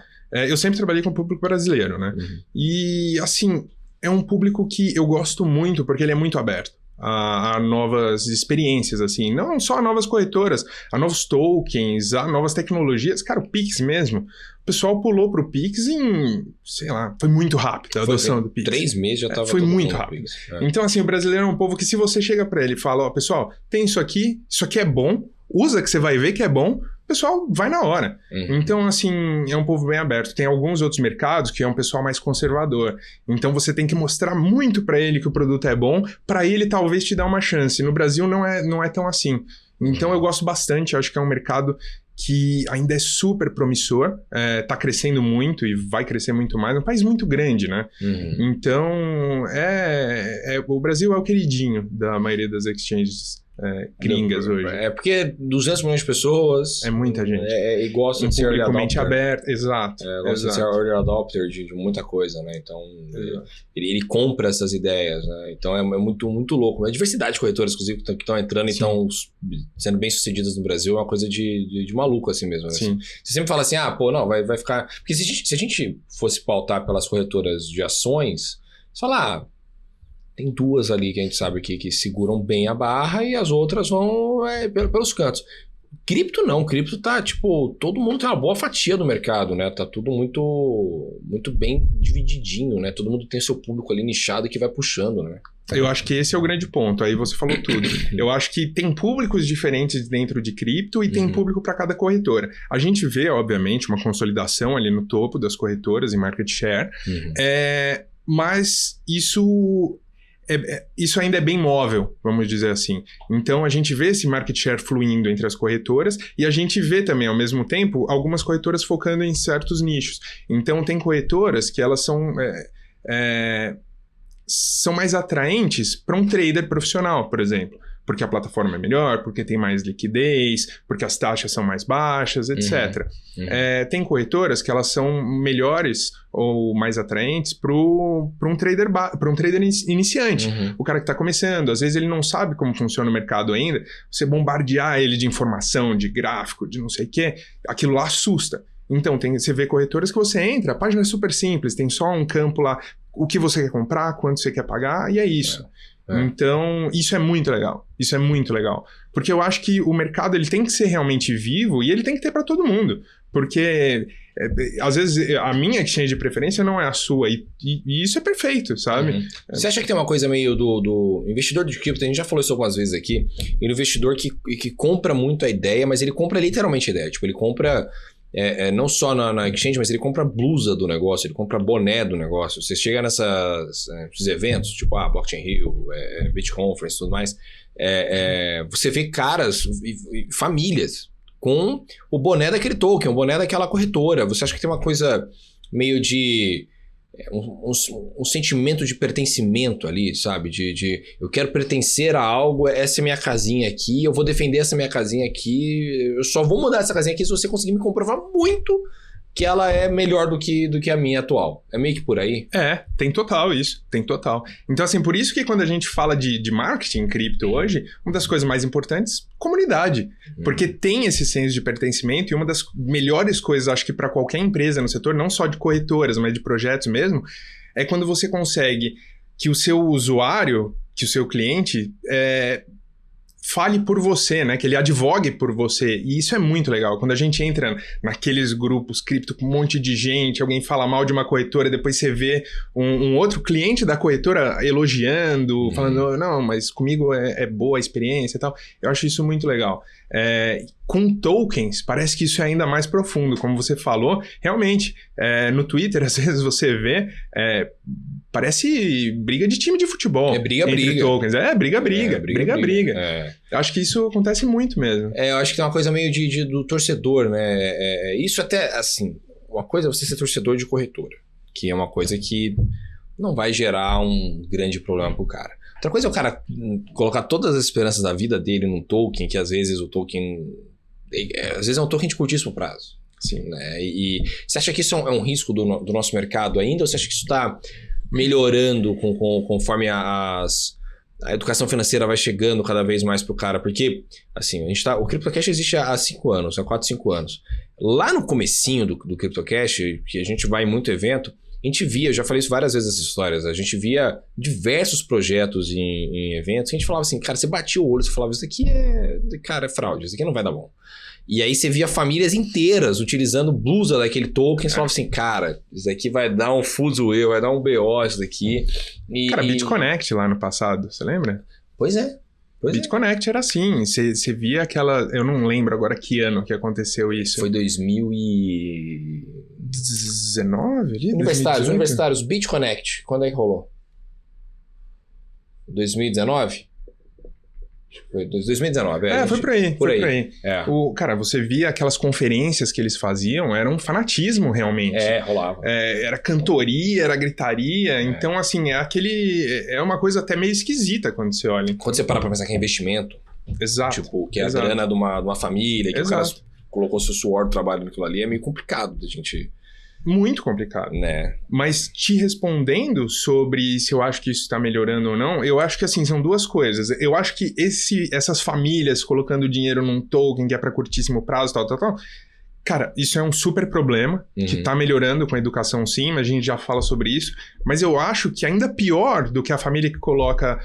[SPEAKER 2] eu sempre trabalhei com o público brasileiro, né? E, assim, é um público que eu gosto muito, porque ele é muito aberto a novas experiências, assim. Não só a novas corretoras, a novos tokens, a novas tecnologias. Cara, o Pix mesmo. O pessoal pulou pro Pix em, sei lá, foi muito rápido a adoção do Pix.
[SPEAKER 1] 3 meses já tava...
[SPEAKER 2] Foi muito rápido. Então, assim, o brasileiro é um povo que, se você chega pra ele e fala, ó, pessoal, tem isso aqui é bom, usa que você vai ver que é bom, o pessoal vai na hora. Então, assim, é um povo bem aberto. Tem alguns outros mercados que é um pessoal mais conservador. Então, você tem que mostrar muito pra ele que o produto é bom, pra ele talvez te dar uma chance. No Brasil não é tão assim. Então, eu gosto bastante. Acho que é um mercado que ainda é super promissor, tá crescendo muito e vai crescer muito mais. É um país muito grande, né? Então, o Brasil é o queridinho da maioria das exchanges gringas hoje.
[SPEAKER 1] Porque 200 milhões de pessoas...
[SPEAKER 2] É muita gente.
[SPEAKER 1] E gostam de ser early adopter.
[SPEAKER 2] Mente aberta, exato.
[SPEAKER 1] Gosta de ser early adopter de muita coisa, né? Então, ele compra essas ideias, né? Então, é muito, muito louco. A diversidade de corretoras, inclusive, que estão entrando e estão sendo bem-sucedidas no Brasil é uma coisa de maluco, assim mesmo. Né?
[SPEAKER 2] Sim.
[SPEAKER 1] Você sempre fala assim, não, vai ficar... Porque se a gente fosse pautar pelas corretoras de ações, você fala, tem 2 ali que a gente sabe que seguram bem a barra e as outras vão pelos cantos. Cripto não, cripto tá, tipo, todo mundo tem uma boa fatia do mercado, né? Tá tudo muito, muito bem divididinho, né? Todo mundo tem seu público ali nichado que vai puxando, né?
[SPEAKER 2] Eu acho que esse é o grande ponto, aí você falou tudo. Eu acho que tem públicos diferentes dentro de cripto e tem público para cada corretora. A gente vê, obviamente, uma consolidação ali no topo das corretoras em market share, mas isso isso ainda é bem móvel, vamos dizer assim. Então, a gente vê esse market share fluindo entre as corretoras e a gente vê também, ao mesmo tempo, algumas corretoras focando em certos nichos. Então, tem corretoras que elas são mais atraentes para um trader profissional, por exemplo. Porque a plataforma é melhor, porque tem mais liquidez, porque as taxas são mais baixas, etc. Tem corretoras que elas são melhores ou mais atraentes para um trader iniciante. O cara que está começando, às vezes ele não sabe como funciona o mercado ainda, você bombardear ele de informação, de gráfico, de não sei o quê, aquilo lá assusta. Então, você vê corretoras que você entra, a página é super simples, tem só um campo lá, o que você quer comprar, quanto você quer pagar, e é isso. Então, isso é muito legal. Isso é muito legal. Porque eu acho que o mercado ele tem que ser realmente vivo e ele tem que ter para todo mundo. Porque, às vezes, a minha exchange de preferência não é a sua. E isso é perfeito, sabe?
[SPEAKER 1] Você acha que tem uma coisa meio do investidor de cripto? A gente já falou isso algumas vezes aqui. Ele é um investidor que compra muito a ideia, mas ele compra literalmente a ideia. Tipo, ele compra... não só na exchange, mas ele compra blusa do negócio, ele compra boné do negócio. Você chega nesses eventos, tipo Blockchain Rio, BitConference e tudo mais, você vê caras e famílias com o boné daquele token, o boné daquela corretora. Você acha que tem uma coisa meio de... Um sentimento de pertencimento ali, sabe? De eu quero pertencer a algo, essa é minha casinha aqui, eu vou defender essa minha casinha aqui, eu só vou mudar essa casinha aqui se você conseguir me comprovar muito que ela é melhor do que a minha atual. É meio que por aí?
[SPEAKER 2] Tem total isso, tem total. Então, assim, por isso que quando a gente fala de marketing em cripto hoje, uma das coisas mais importantes, comunidade. Porque tem esse senso de pertencimento e uma das melhores coisas, acho que para qualquer empresa no setor, não só de corretoras, mas de projetos mesmo, é quando você consegue que o seu usuário, que o seu cliente... fale por você, né? Que ele advogue por você. E isso é muito legal. Quando a gente entra naqueles grupos cripto com um monte de gente, alguém fala mal de uma corretora, depois você vê um outro cliente da corretora elogiando, falando, não, mas comigo é boa a experiência e tal. Eu acho isso muito legal. Com tokens, parece que isso é ainda mais profundo. Como você falou, realmente, no Twitter, às vezes você vê... parece briga de time de futebol.
[SPEAKER 1] Briga.
[SPEAKER 2] Tokens. Briga. Eu acho que isso acontece muito mesmo.
[SPEAKER 1] Eu acho que tem uma coisa meio do torcedor, né? Isso até, assim, uma coisa é você ser torcedor de corretora, que é uma coisa que não vai gerar um grande problema pro cara. Outra coisa é o cara colocar todas as esperanças da vida dele num token, que às vezes o token... Às vezes é um token de curtíssimo prazo.
[SPEAKER 2] Sim.
[SPEAKER 1] Né? E você acha que isso é um risco do nosso mercado ainda? Ou você acha que isso está melhorando conforme a educação financeira vai chegando cada vez mais pro cara? Porque, assim, o CryptoCash existe há 5 anos, há 4, 5 anos. Lá no comecinho do CryptoCash, que a gente vai em muito evento, a gente via, eu já falei isso várias vezes essas histórias, a gente via diversos projetos em eventos, e a gente falava assim, cara, você batia o olho, você falava, isso aqui é fraude, isso aqui não vai dar bom. E aí você via famílias inteiras utilizando blusa daquele token, você falava assim, cara, isso daqui vai dar um fuzuê, vai dar um BO isso daqui.
[SPEAKER 2] BitConnect lá no passado, você lembra?
[SPEAKER 1] Pois é.
[SPEAKER 2] BitConnect era assim, você via aquela... Eu não lembro agora que ano que aconteceu isso.
[SPEAKER 1] Foi 2019
[SPEAKER 2] ali?
[SPEAKER 1] Universitários, BitConnect, quando é que rolou? 2019? Foi 2019,
[SPEAKER 2] foi por aí. Por aí.
[SPEAKER 1] Cara,
[SPEAKER 2] você via aquelas conferências que eles faziam, era um fanatismo realmente.
[SPEAKER 1] Rolava.
[SPEAKER 2] Era cantoria, era gritaria. Então, assim, é uma coisa até meio esquisita quando você olha.
[SPEAKER 1] Quando você para pra pensar que é investimento.
[SPEAKER 2] Exato.
[SPEAKER 1] Tipo, que é a grana de uma família, que o cara colocou seu suor do trabalho naquilo ali, é meio complicado da gente...
[SPEAKER 2] Muito complicado.
[SPEAKER 1] Né?
[SPEAKER 2] Mas te respondendo sobre se eu acho que isso está melhorando ou não, eu acho que assim, são duas coisas. Eu acho que essas famílias colocando dinheiro num token que é para curtíssimo prazo, tal, cara, isso é um super problema, que tá melhorando com a educação sim, mas a gente já fala sobre isso. Mas eu acho que ainda pior do que a família que coloca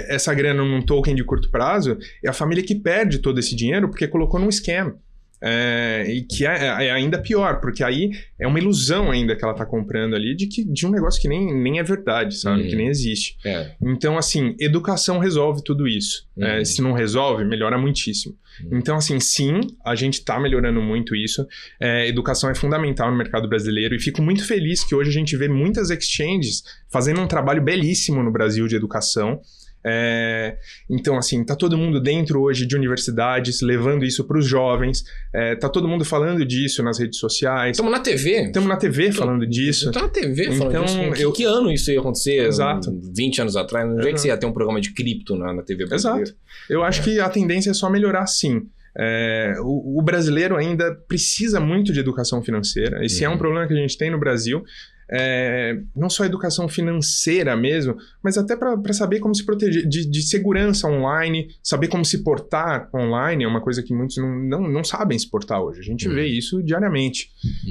[SPEAKER 2] essa grana num token de curto prazo é a família que perde todo esse dinheiro porque colocou num scam. E que é ainda pior, porque aí é uma ilusão ainda que ela tá comprando ali de um negócio que nem é verdade, sabe? Que nem existe. Então, assim, educação resolve tudo isso. Se não resolve, melhora muitíssimo. Então, assim, sim, a gente tá melhorando muito isso. Educação é fundamental no mercado brasileiro e fico muito feliz que hoje a gente vê muitas exchanges fazendo um trabalho belíssimo no Brasil de educação. Então, assim, tá todo mundo dentro hoje de universidades, levando isso para os jovens, tá todo mundo falando disso nas redes sociais.
[SPEAKER 1] Estamos na TV.
[SPEAKER 2] Estamos na TV falando disso.
[SPEAKER 1] Estamos na TV falando disso. Que ano isso ia acontecer?
[SPEAKER 2] Exato.
[SPEAKER 1] 20 anos atrás, não é que você ia ter um programa de cripto na TV brasileira.
[SPEAKER 2] Exato. Eu acho que a tendência é só melhorar, sim. O brasileiro ainda precisa muito de educação financeira. Esse é um problema que a gente tem no Brasil. Não só educação financeira mesmo, mas até para saber como se proteger de segurança online, saber como se portar online é uma coisa que muitos não sabem se portar hoje. A gente vê isso diariamente.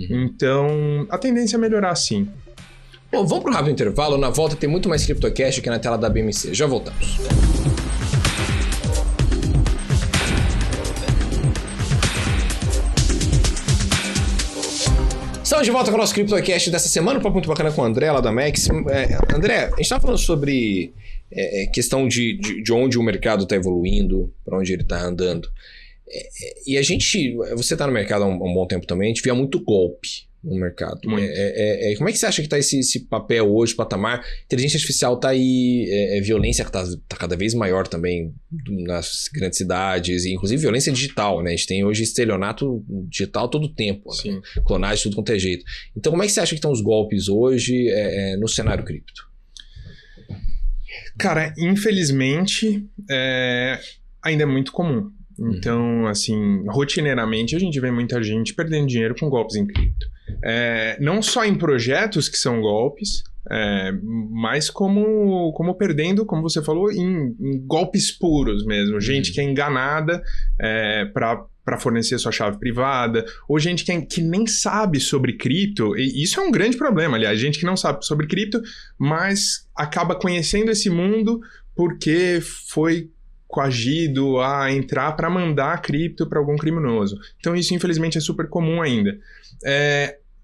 [SPEAKER 2] Então, a tendência é melhorar sim.
[SPEAKER 1] Bom, vamos para um rápido intervalo. Na volta tem muito mais CryptoCast aqui na tela da BMC. Já voltamos. Estamos de volta com o nosso CryptoCast dessa semana, um papo muito bacana com o André, lá da Max. André, a gente estava falando sobre questão de onde o mercado está evoluindo, para onde ele está andando. E você está no mercado há um bom tempo também, a gente via muito golpe no mercado. Como é que você acha que está esse papel hoje, patamar? Inteligência artificial está aí, violência que está cada vez maior também nas grandes cidades, e inclusive violência digital, né? A gente tem hoje estelionato digital todo o tempo, né? Clonagem, tudo quanto é jeito. Então, como é que você acha que estão os golpes hoje no cenário cripto?
[SPEAKER 2] Cara, infelizmente, ainda é muito comum. Então, assim, rotineiramente a gente vê muita gente perdendo dinheiro com golpes em cripto. Não só em projetos que são golpes, mas como perdendo, como você falou, em golpes puros mesmo. Gente que é enganada para fornecer sua chave privada, ou gente que nem sabe sobre cripto, e isso é um grande problema, aliás, gente que não sabe sobre cripto, mas acaba conhecendo esse mundo porque foi coagido a entrar para mandar cripto para algum criminoso. Então isso, infelizmente, é super comum ainda.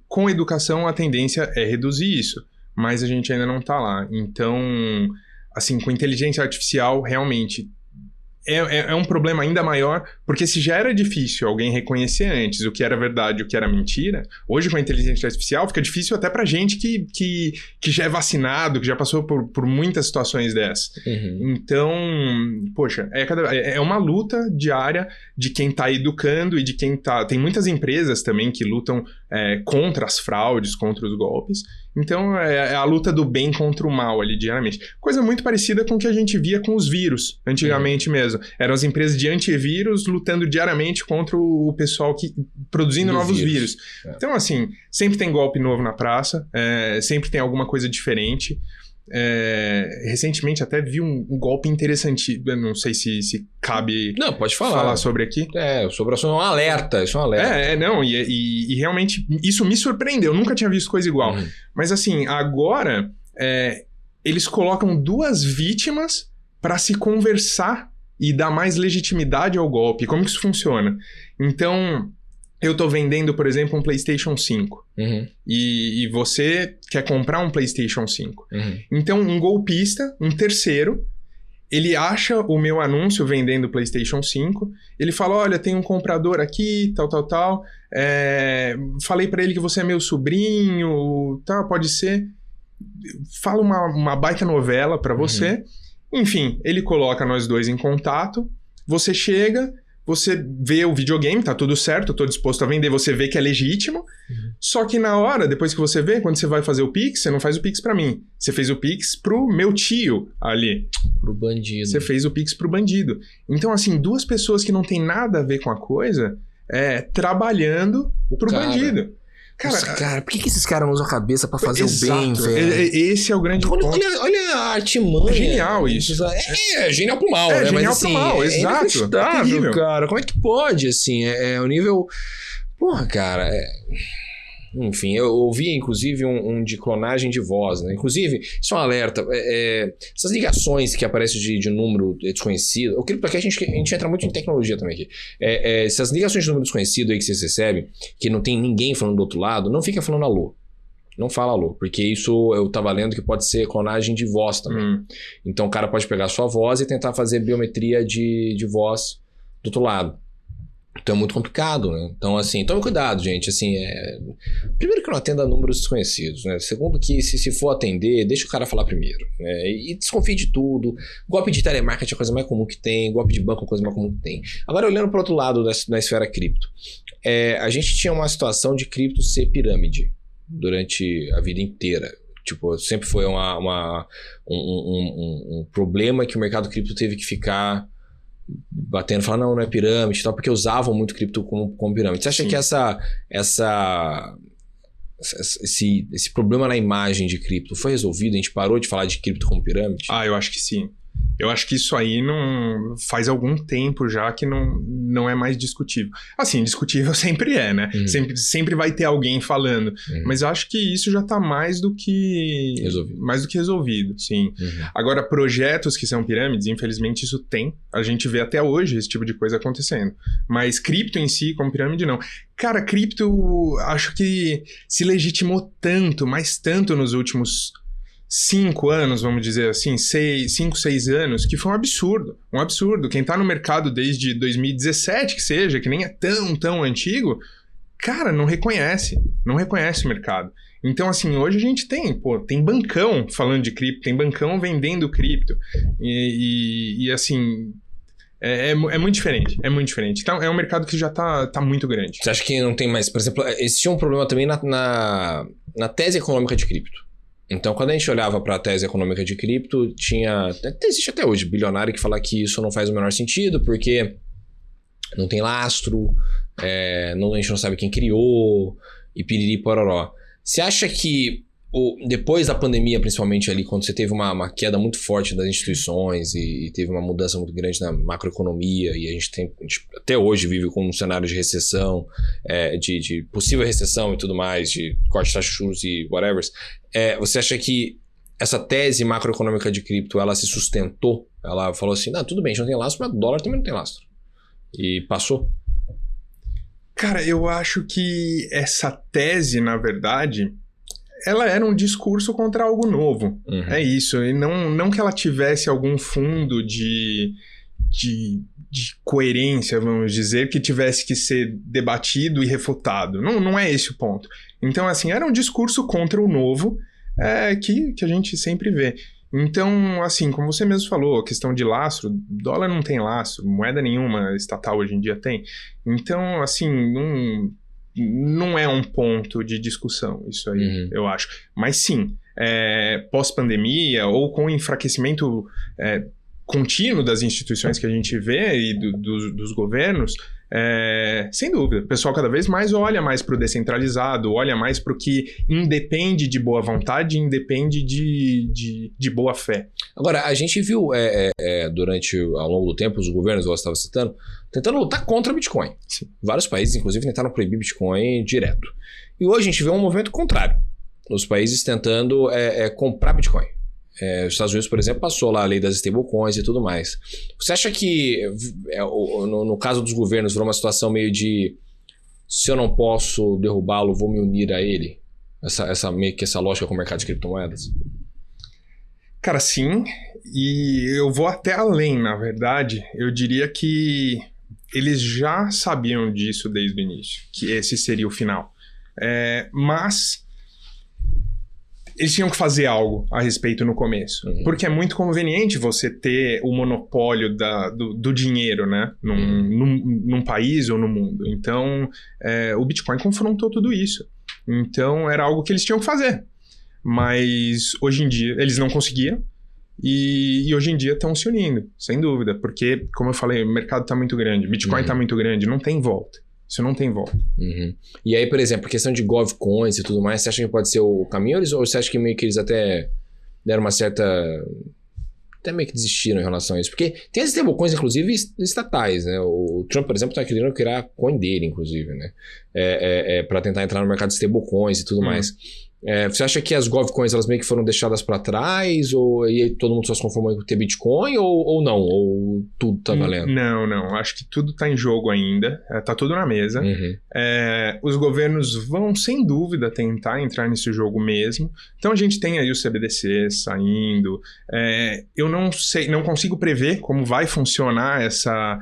[SPEAKER 2] Com educação, a tendência é reduzir isso, mas a gente ainda não está lá. Então, assim, com inteligência artificial, realmente é um problema ainda maior, porque se já era difícil alguém reconhecer antes o que era verdade e o que era mentira, hoje com a inteligência artificial fica difícil até pra gente que já é vacinado, que já passou por muitas situações dessas. Então, poxa, é uma luta diária de quem tá educando e de quem tá... Tem muitas empresas também que lutam contra as fraudes, contra os golpes. Então, é a luta do bem contra o mal ali, diariamente. Coisa muito parecida com o que a gente via com os vírus, antigamente mesmo. Eram as empresas de antivírus lutando diariamente contra o pessoal produzindo novos vírus. Então, assim, sempre tem golpe novo na praça, sempre tem alguma coisa diferente. Recentemente até vi um golpe interessante, eu não sei se cabe
[SPEAKER 1] pode falar
[SPEAKER 2] sobre aqui.
[SPEAKER 1] Sobre isso é um alerta,
[SPEAKER 2] e realmente isso me surpreendeu, eu nunca tinha visto coisa igual. Mas assim, agora eles colocam duas vítimas para se conversar e dar mais legitimidade ao golpe. Como que isso funciona? Então, eu tô vendendo, por exemplo, um PlayStation 5. E você quer comprar um PlayStation 5. Então, um golpista, um terceiro, ele acha o meu anúncio vendendo o PlayStation 5. Ele fala, olha, tem um comprador aqui, tal. Falei pra ele que você é meu sobrinho, tá, pode ser. Fala uma baita novela pra você. Enfim, ele coloca nós dois em contato. Você chega... Você vê o videogame, tá tudo certo, eu tô disposto a vender, você vê que é legítimo, só que na hora, depois que você vê, quando você vai fazer o Pix, você não faz o Pix pra mim, você fez o Pix pro meu tio ali.
[SPEAKER 1] Pro bandido.
[SPEAKER 2] Você fez o Pix pro bandido. Então, assim, duas pessoas que não tem nada a ver com a coisa, trabalhando pro bandido.
[SPEAKER 1] Cara, por que esses caras não usam a cabeça pra fazer o bem, velho?
[SPEAKER 2] Esse é o grande ponto.
[SPEAKER 1] Olha a artimanha.
[SPEAKER 2] Genial isso.
[SPEAKER 1] É genial pro mal, né?
[SPEAKER 2] Genial
[SPEAKER 1] mas, assim,
[SPEAKER 2] pro mal, exato.
[SPEAKER 1] Inacreditável, cara. Como é que pode, assim? O nível... Porra, cara... Enfim, eu ouvi, inclusive, um de clonagem de voz, né? Inclusive, isso é um alerta. Essas ligações que aparecem de número desconhecido... Eu queria, porque a gente entra muito em tecnologia também aqui. Essas ligações de número desconhecido aí que vocês recebem, que não tem ninguém falando do outro lado, não fica falando alô. Não fala alô, porque isso eu tava lendo que pode ser clonagem de voz também. Então o cara pode pegar a sua voz e tentar fazer biometria de voz do outro lado. Então é muito complicado, né? Então, assim, tome cuidado, gente. Assim, primeiro que não atenda a números desconhecidos, né? Segundo que, se for atender, deixa o cara falar primeiro, né? E desconfie de tudo. Golpe de telemarketing é a coisa mais comum que tem. Golpe de banco é a coisa mais comum que tem. Agora, olhando para o outro lado da esfera cripto. A gente tinha uma situação de cripto ser pirâmide durante a vida inteira. Tipo, sempre foi um problema que o mercado cripto teve que ficar batendo, falando, não é pirâmide, tal, porque usavam muito cripto como pirâmide. Você acha que esse problema na imagem de cripto foi resolvido? A gente parou de falar de cripto como pirâmide?
[SPEAKER 2] Eu acho que sim. Eu acho que isso aí não faz algum tempo já que não é mais discutível. Assim, discutível sempre é, né? Sempre vai ter alguém falando. Mas eu acho que isso já tá mais do que resolvido, sim. Agora, projetos que são pirâmides, infelizmente isso tem. A gente vê até hoje esse tipo de coisa acontecendo. Mas cripto em si, como pirâmide, não. Cara, cripto, acho que se legitimou tanto, mas tanto nos últimos 5 anos, vamos dizer assim, 5, 6 anos, que foi um absurdo. Um absurdo. Quem tá no mercado desde 2017, que seja, que nem é tão antigo, cara, não reconhece o mercado. Então, assim, hoje a gente tem bancão falando de cripto, tem bancão vendendo cripto. E assim, é muito diferente, Então, é um mercado que já tá muito grande.
[SPEAKER 1] Você acha que não tem mais... Por exemplo, existia um problema também na tese econômica de cripto. Então, quando a gente olhava para a tese econômica de cripto, existe até hoje bilionário que fala que isso não faz o menor sentido, porque não tem lastro, a gente não sabe quem criou, e piriri pororó. Você acha que depois da pandemia, principalmente ali, quando você teve uma queda muito forte das instituições e teve uma mudança muito grande na macroeconomia, e a gente até hoje vive com um cenário de recessão, de possível recessão e tudo mais, de corte de taxa de juros e whatever, você acha que essa tese macroeconômica de cripto, ela se sustentou? Ela falou assim, tudo bem, a gente não tem lastro, mas o dólar também não tem lastro. E passou?
[SPEAKER 2] Cara, eu acho que essa tese, na verdade, ela era um discurso contra algo novo. É isso. E não que ela tivesse algum fundo de coerência, vamos dizer, que tivesse que ser debatido e refutado. Não é esse o ponto. Então, assim, era um discurso contra o novo que a gente sempre vê. Então, assim, como você mesmo falou, a questão de lastro, dólar não tem lastro, moeda nenhuma estatal hoje em dia tem. Então, assim, não é um ponto de discussão isso aí, eu acho. Mas sim, pós-pandemia ou com enfraquecimento contínuo das instituições que a gente vê e dos governos, sem dúvida, o pessoal cada vez mais olha mais para o descentralizado, olha mais para o que independe de boa vontade, independe de boa fé.
[SPEAKER 1] Agora, a gente viu ao longo do tempo, os governos, eu estava citando, tentando lutar contra o Bitcoin.
[SPEAKER 2] Sim.
[SPEAKER 1] Vários países, inclusive, tentaram proibir Bitcoin direto. E hoje a gente vê um movimento contrário. Os países tentando comprar Bitcoin. Os Estados Unidos, por exemplo, passou lá a lei das stablecoins e tudo mais. Você acha que, no caso dos governos, virou uma situação meio de se eu não posso derrubá-lo, vou me unir a ele? Meio que essa lógica com o mercado de criptomoedas?
[SPEAKER 2] Cara, sim. E eu vou até além, na verdade. Eu diria que eles já sabiam disso desde o início, que esse seria o final. Mas eles tinham que fazer algo a respeito no começo. Porque é muito conveniente você ter o monopólio do dinheiro, né? Num país ou no mundo. Então, o Bitcoin confrontou tudo isso. Então, era algo que eles tinham que fazer. Mas, hoje em dia, eles não conseguiram. E hoje em dia estão se unindo, sem dúvida. Porque, como eu falei, o mercado está muito grande. Bitcoin está muito grande, não tem volta. Isso não tem volta.
[SPEAKER 1] E aí, por exemplo, a questão de GovCoins e tudo mais, você acha que pode ser o caminho? Ou você acha que meio que eles até deram uma certa até meio que desistiram em relação a isso. Porque tem as stablecoins, inclusive, estatais, né? O Trump, por exemplo, está querendo criar coin dele, inclusive, né? Para tentar entrar no mercado de stablecoins e tudo mais. Você acha que as GovCoins elas meio que foram deixadas para trás? Ou e aí todo mundo só se conformou com ter Bitcoin? Ou não? Ou tudo tá valendo?
[SPEAKER 2] Não. Acho que tudo tá em jogo ainda. Tá tudo na mesa. Os governos vão, sem dúvida, tentar entrar nesse jogo mesmo. Então a gente tem aí o CBDC saindo. Eu não sei, não consigo prever como vai funcionar essa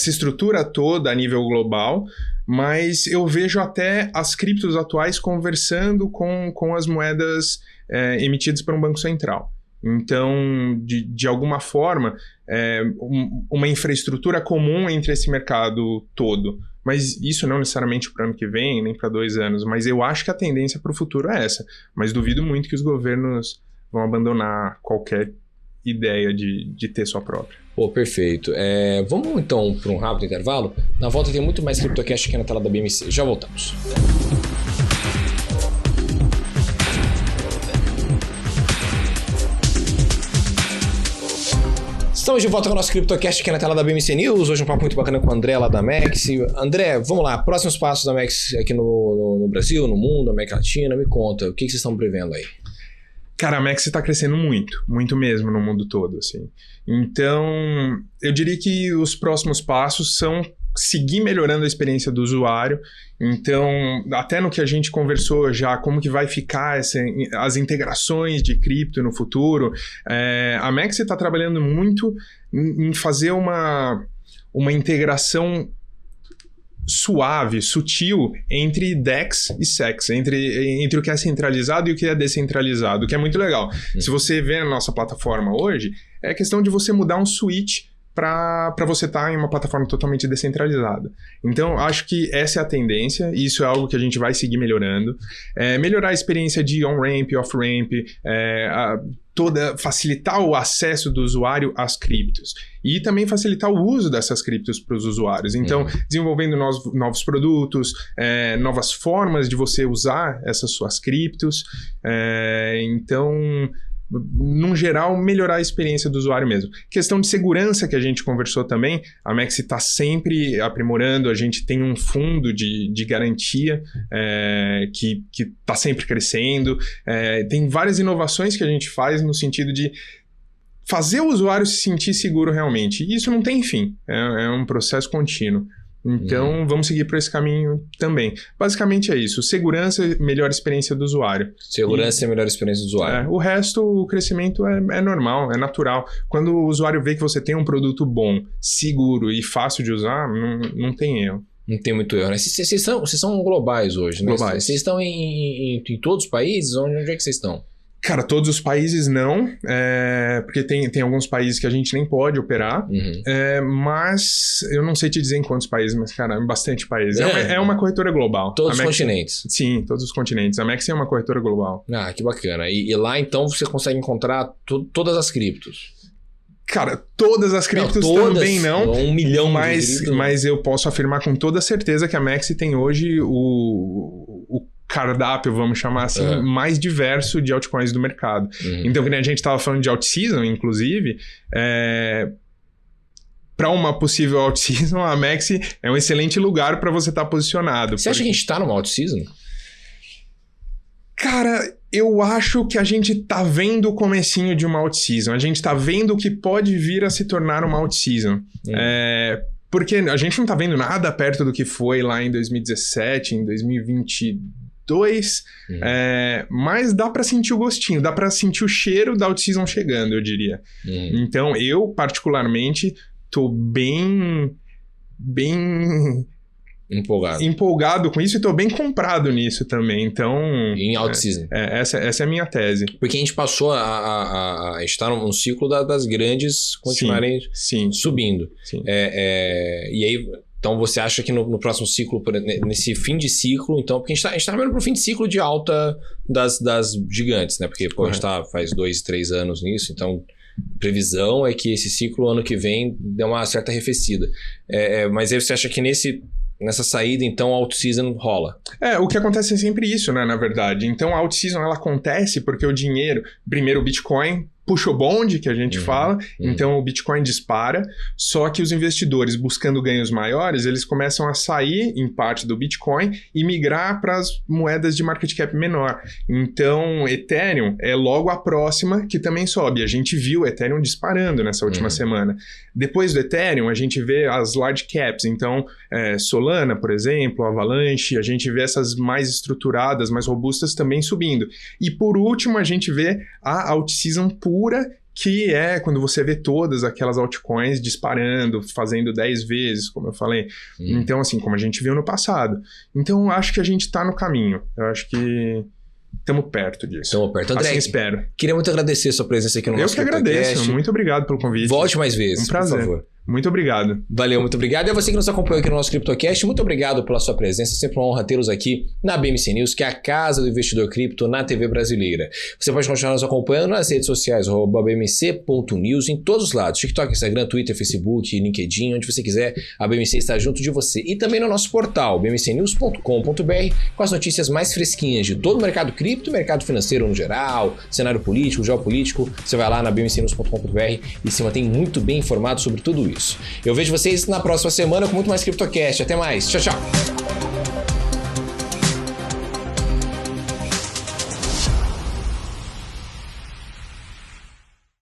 [SPEAKER 2] estrutura toda a nível global, mas eu vejo até as criptos atuais conversando com as moedas emitidas por um banco central. Então, de alguma forma, uma infraestrutura comum entre esse mercado todo. Mas isso não necessariamente para o ano que vem, nem para 2 anos, mas eu acho que a tendência para o futuro é essa. Mas duvido muito que os governos vão abandonar qualquer ideia de ter sua própria.
[SPEAKER 1] Pô, perfeito. Vamos então para um rápido intervalo. Na volta tem muito mais CryptoCast aqui na tela da BMC. Já voltamos. Estamos de volta com o nosso CryptoCast aqui na tela da BMC News. Hoje um papo muito bacana com o André lá da Amex. André, vamos lá. Próximos passos da Amex aqui no Brasil, no mundo, América Latina. Me conta, o que vocês estão prevendo aí?
[SPEAKER 2] Cara, a Amex está crescendo muito mesmo no mundo todo, assim. Então, eu diria que os próximos passos são seguir melhorando a experiência do usuário. Então, até no que a gente conversou já, como que vai ficar as integrações de cripto no futuro, a Amex está trabalhando muito em fazer uma integração suave, sutil entre DEX e SEX, entre o que é centralizado e o que é descentralizado, o que é muito legal. Se você vê a nossa plataforma hoje, é questão de você mudar um switch para você estar em uma plataforma totalmente descentralizada. Então, acho que essa é a tendência, e isso é algo que a gente vai seguir melhorando. Melhorar a experiência de on-ramp, off-ramp, facilitar o acesso do usuário às criptos. E também facilitar o uso dessas criptos para os usuários. Então, desenvolvendo novos produtos, novas formas de você usar essas suas criptos. Então, num geral, melhorar a experiência do usuário mesmo. Questão de segurança que a gente conversou também, a Amex está sempre aprimorando, a gente tem um fundo de garantia que está sempre crescendo, tem várias inovações que a gente faz no sentido de fazer o usuário se sentir seguro realmente. E isso não tem fim, é um processo contínuo. Então, vamos seguir por esse caminho também. Basicamente é isso. Segurança e melhor experiência do usuário.
[SPEAKER 1] Segurança e melhor experiência do usuário.
[SPEAKER 2] O resto, o crescimento é normal, é natural. Quando o usuário vê que você tem um produto bom, seguro e fácil de usar, não tem erro.
[SPEAKER 1] Não tem muito erro, né? Vocês são globais hoje, né?
[SPEAKER 2] Globais.
[SPEAKER 1] Vocês estão em todos os países? Onde é que vocês estão?
[SPEAKER 2] Cara, todos os países não, porque tem alguns países que a gente nem pode operar, mas eu não sei te dizer em quantos países, mas, cara, é bastante países. É uma corretora global.
[SPEAKER 1] Todos os continentes?
[SPEAKER 2] Sim, todos os continentes. A Amex é uma corretora global.
[SPEAKER 1] Ah, que bacana. E lá, então, você consegue encontrar todas as criptos?
[SPEAKER 2] Cara, todas as criptos também não.
[SPEAKER 1] 1 milhão de criptos.
[SPEAKER 2] Mas eu posso afirmar com toda certeza que a Amex tem hoje o cardápio, vamos chamar assim, mais diverso de altcoins do mercado. Então, que nem a gente estava falando de alt-season, inclusive, para uma possível alt-season, a Amex é um excelente lugar para você estar posicionado.
[SPEAKER 1] Você acha que a gente está numa alt-season?
[SPEAKER 2] Cara, eu acho que a gente tá vendo o comecinho de uma alt-season. A gente tá vendo o que pode vir a se tornar uma alt-season. Porque a gente não tá vendo nada perto do que foi lá em 2017, em 2022, mas dá pra sentir o gostinho, dá pra sentir o cheiro da alt-season chegando, eu diria. Então, eu, particularmente, tô bem empolgado com isso e tô bem comprado nisso também. Então,
[SPEAKER 1] em alt-season.
[SPEAKER 2] Essa é a minha tese.
[SPEAKER 1] Porque a gente passou a estar num ciclo das grandes continuarem subindo.
[SPEAKER 2] Sim.
[SPEAKER 1] E aí, então você acha que no próximo ciclo, nesse fim de ciclo, então, porque a gente tá vendo pro fim de ciclo de alta das gigantes, né? Porque a gente tá faz 2, 3 anos nisso, então previsão é que esse ciclo, ano que vem, dê uma certa arrefecida. Mas aí você acha que nessa saída, então, a alt-season rola?
[SPEAKER 2] O que acontece é sempre isso, né, na verdade. Então, a alt-season, ela acontece porque o dinheiro... Primeiro, o Bitcoin puxa o bonde, que a gente fala, então o Bitcoin dispara, só que os investidores buscando ganhos maiores, eles começam a sair em parte do Bitcoin e migrar para as moedas de market cap menor. Então, Ethereum é logo a próxima que também sobe. A gente viu o Ethereum disparando nessa última semana. Depois do Ethereum, a gente vê as large caps, então Solana, por exemplo, Avalanche, a gente vê essas mais estruturadas, mais robustas também subindo. E por último, a gente vê a alt-season pura, que é quando você vê todas aquelas altcoins disparando, fazendo 10 vezes, como eu falei. Então, assim, como a gente viu no passado. Então, eu acho que a gente está no caminho. Eu acho que estamos perto disso.
[SPEAKER 1] Estamos perto. André,
[SPEAKER 2] assim espero.
[SPEAKER 1] Queria muito agradecer a sua presença aqui no nosso podcast.
[SPEAKER 2] Eu que agradeço. Muito obrigado pelo convite.
[SPEAKER 1] Volte mais vezes,
[SPEAKER 2] um prazer.
[SPEAKER 1] por favor.
[SPEAKER 2] Muito obrigado.
[SPEAKER 1] Valeu, muito obrigado. E a você que nos acompanhou aqui no nosso CryptoCast, muito obrigado pela sua presença. Sempre uma honra tê-los aqui na BMC News, que é a casa do investidor cripto na TV brasileira. Você pode continuar nos acompanhando nas redes sociais, @bmc.news, em todos os lados. TikTok, Instagram, Twitter, Facebook, LinkedIn, onde você quiser, a BMC está junto de você. E também no nosso portal, bmcnews.com.br, com as notícias mais fresquinhas de todo o mercado cripto, mercado financeiro no geral, cenário político, geopolítico. Você vai lá na bmcnews.com.br e se mantém muito bem informado sobre tudo isso. Eu vejo vocês na próxima semana com muito mais CryptoCast. Até mais. Tchau, tchau.